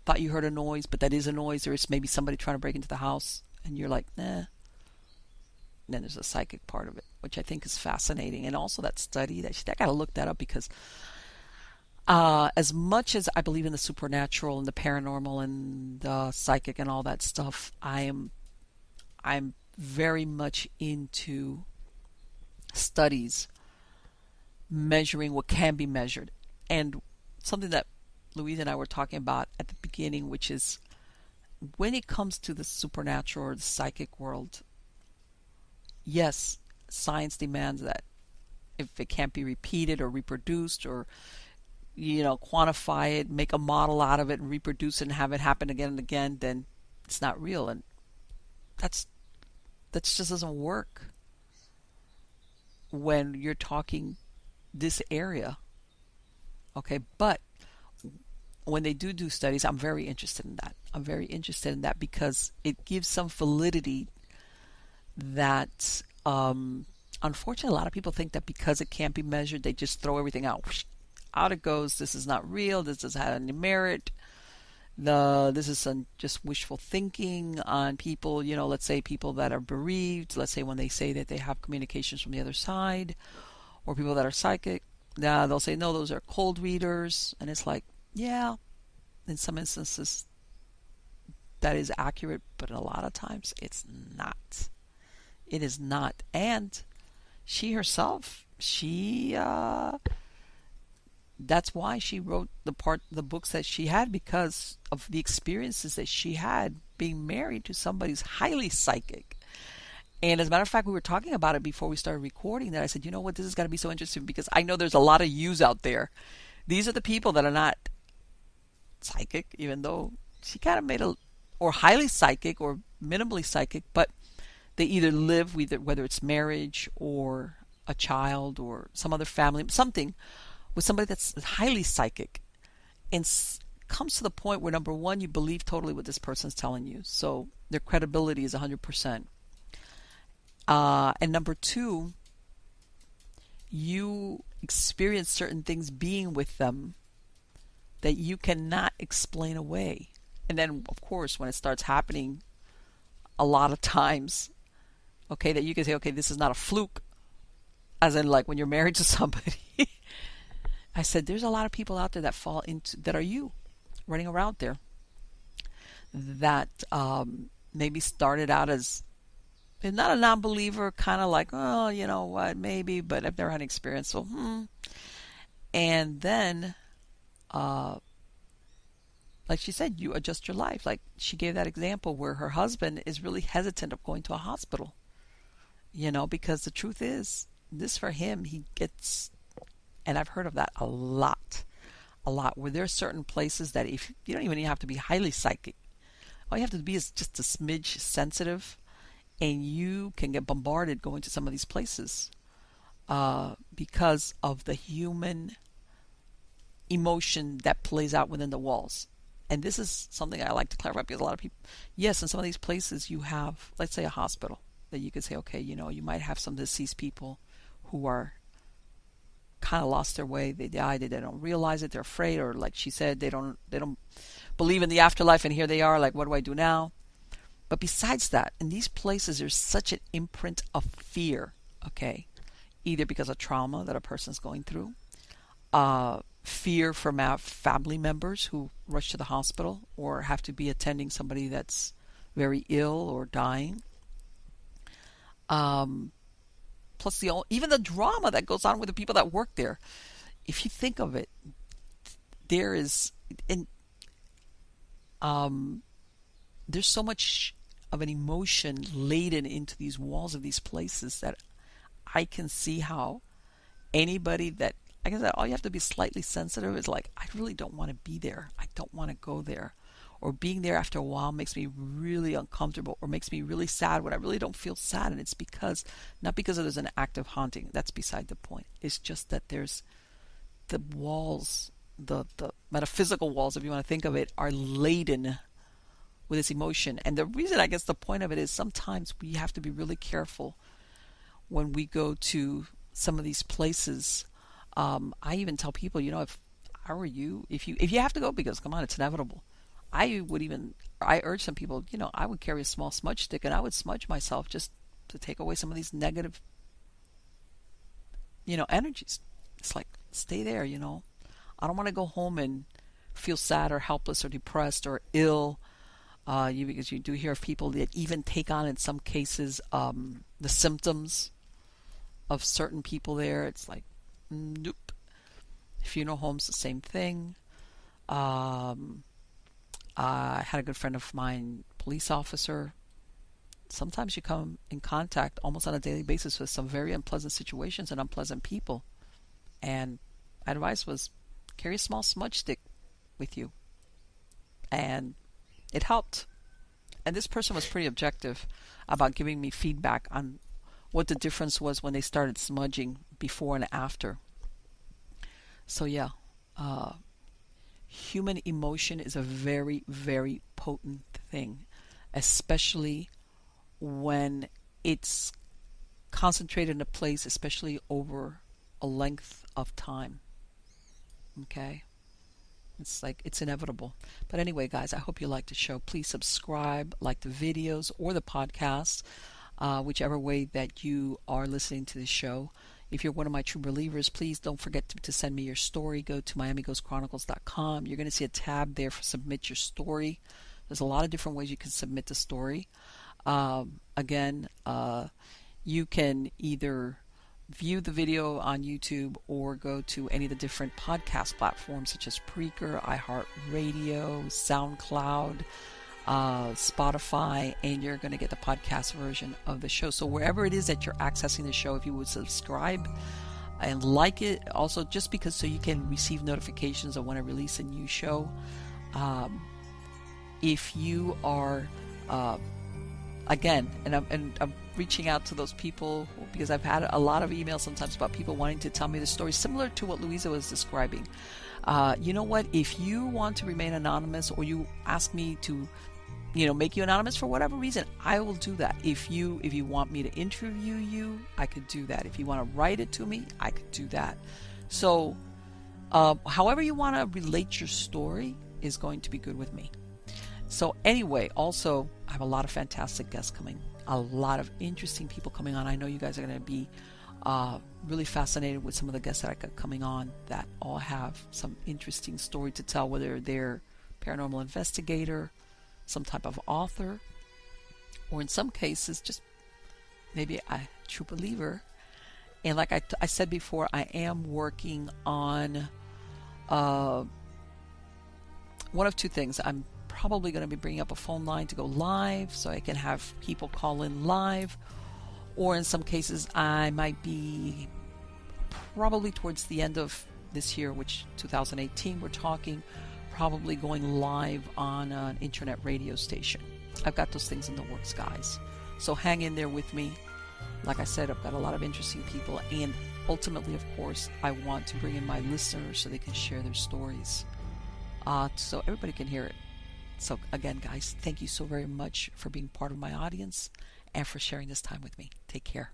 thought you heard a noise, but that is a noise, or it's maybe somebody trying to break into the house, and you're like, nah. And then there's a psychic part of it, which I think is fascinating. And also that study, I got to look that up, because as much as I believe in the supernatural and the paranormal and the psychic and all that stuff, I'm very much into studies measuring what can be measured. And something that Louisa and I were talking about at the beginning, which is when it comes to the supernatural or the psychic world, yes, science demands that if it can't be repeated or reproduced, or quantify it, make a model out of it and reproduce it and have it happen again and again, then it's not real. And that just doesn't work when you're talking this area. Okay, but when they do studies, I'm very interested in that. I'm very interested in that because it gives some validity that unfortunately a lot of people think that because it can't be measured, they just throw everything out. Out it goes. This is not real. This doesn't have any merit. This is just wishful thinking on people, let's say people that are bereaved, let's say when they say that they have communications from the other side, or people that are psychic, they'll say, no, those are cold readers. And it's like, yeah, in some instances that is accurate, but in a lot of times it's not. It is not. And she herself, that's why she wrote the books that she had, because of the experiences that she had being married to somebody who's highly psychic. And as a matter of fact, we were talking about it before we started recording, that I said, you know what, this is going to be so interesting, because I know there's a lot of yous out there. These are the people that are not psychic, even though she kind of or highly psychic or minimally psychic, but they either live with it, whether it's marriage or a child or some other family, something with somebody that's highly psychic, and comes to the point where, number one, you believe totally what this person's telling you, so their credibility is 100%. And number two, you experience certain things being with them that you cannot explain away. And then, of course, when it starts happening a lot of times, okay, that you can say, okay, this is not a fluke. as in like when you're married to somebody. I said, there's a lot of people out there that fall into, that are you, running around there, that maybe started out as, not a non-believer, kind of like, oh, you know what, maybe, but I've never had an experience, so, And then, like she said, you adjust your life. Like she gave that example where her husband is really hesitant of going to a hospital, because the truth is, this for him, he gets, and I've heard of that a lot, where there are certain places that if you don't even have to be highly psychic, all you have to be is just a smidge sensitive, and you can get bombarded going to some of these places because of the human emotion that plays out within the walls. And this is something I like to clarify, because a lot of people, yes, in some of these places you have, let's say, a hospital that you could say, okay, you might have some deceased people who are kind of lost their way. They died, they don't realize it, they're afraid, or like she said, they don't believe in the afterlife, and here they are, like, what do I do now? But besides that, in these places, there's such an imprint of fear, okay? Either because of trauma that a person's going through, fear from our family members who rush to the hospital or have to be attending somebody that's very ill or dying. Plus even the drama that goes on with the people that work there. If you think of it, there is, there's so much of an emotion laden into these walls of these places that I can see how anybody that, like I said, all you have to be slightly sensitive is like, I really don't want to be there. I don't want to go there. Or being there after a while makes me really uncomfortable, or makes me really sad when I really don't feel sad. And it's because, not because there's an active haunting. That's beside the point. It's just that there's the walls, the metaphysical walls, if you want to think of it, are laden with this emotion. And the reason, I guess the point of it is, sometimes we have to be really careful when we go to some of these places. I even tell people, if I were you, if you have to go, because come on, it's inevitable. I urge some people, I would carry a small smudge stick and I would smudge myself just to take away some of these negative, energies. It's like, stay there, I don't want to go home and feel sad or helpless or depressed or ill. Because you do hear of people that even take on, in some cases, the symptoms of certain people there. It's like, nope. Funeral homes, the same thing. I had a good friend of mine, police officer. Sometimes you come in contact almost on a daily basis with some very unpleasant situations and unpleasant people. And my advice was, carry a small smudge stick with you. And it helped. And this person was pretty objective about giving me feedback on what the difference was when they started smudging before and after. So yeah, human emotion is a very, very potent thing, especially when it's concentrated in a place, especially over a length of time. Okay? It's like, it's inevitable. But anyway, guys, I hope you liked the show. Please subscribe, like the videos or the podcast, whichever way that you are listening to the show. If you're one of my true believers, please don't forget to send me your story. Go to miamighostchronicles.com. You're going to see a tab there for submit your story. There's a lot of different ways you can submit the story. Again, you can either view the video on YouTube or go to any of the different podcast platforms such as Preaker, iHeartRadio, SoundCloud, Spotify, and you're going to get the podcast version of the show. So wherever it is that you're accessing the show, if you would subscribe and like it, also just because so you can receive notifications of when I release a new show. If you are again, and I'm reaching out to those people because I've had a lot of emails sometimes about people wanting to tell me the story similar to what Louisa was describing. You know what? If you want to remain anonymous, or you ask me to, make you anonymous for whatever reason, I will do that. If you want me to interview you, I could do that. If you want to write it to me, I could do that. So, however you want to relate your story is going to be good with me. So anyway, also, I have a lot of fantastic guests coming. A lot of interesting people coming on. I know you guys are going to be Really fascinated with some of the guests that I got coming on that all have some interesting story to tell, whether they're paranormal investigator, some type of author, or in some cases just maybe a true believer. And like I said before, I am working on one of two things. I'm probably going to be bringing up a phone line to go live so I can have people call in live, or in some cases I might be probably towards the end of this year, which 2018 we're talking, probably going live on an internet radio station. I've got those things in the works, guys, so hang in there with me. Like I said, I've got a lot of interesting people, and ultimately, of course, I want to bring in my listeners so they can share their stories, so everybody can hear it. So again, guys, thank you so very much for being part of my audience and for sharing this time with me. Take care.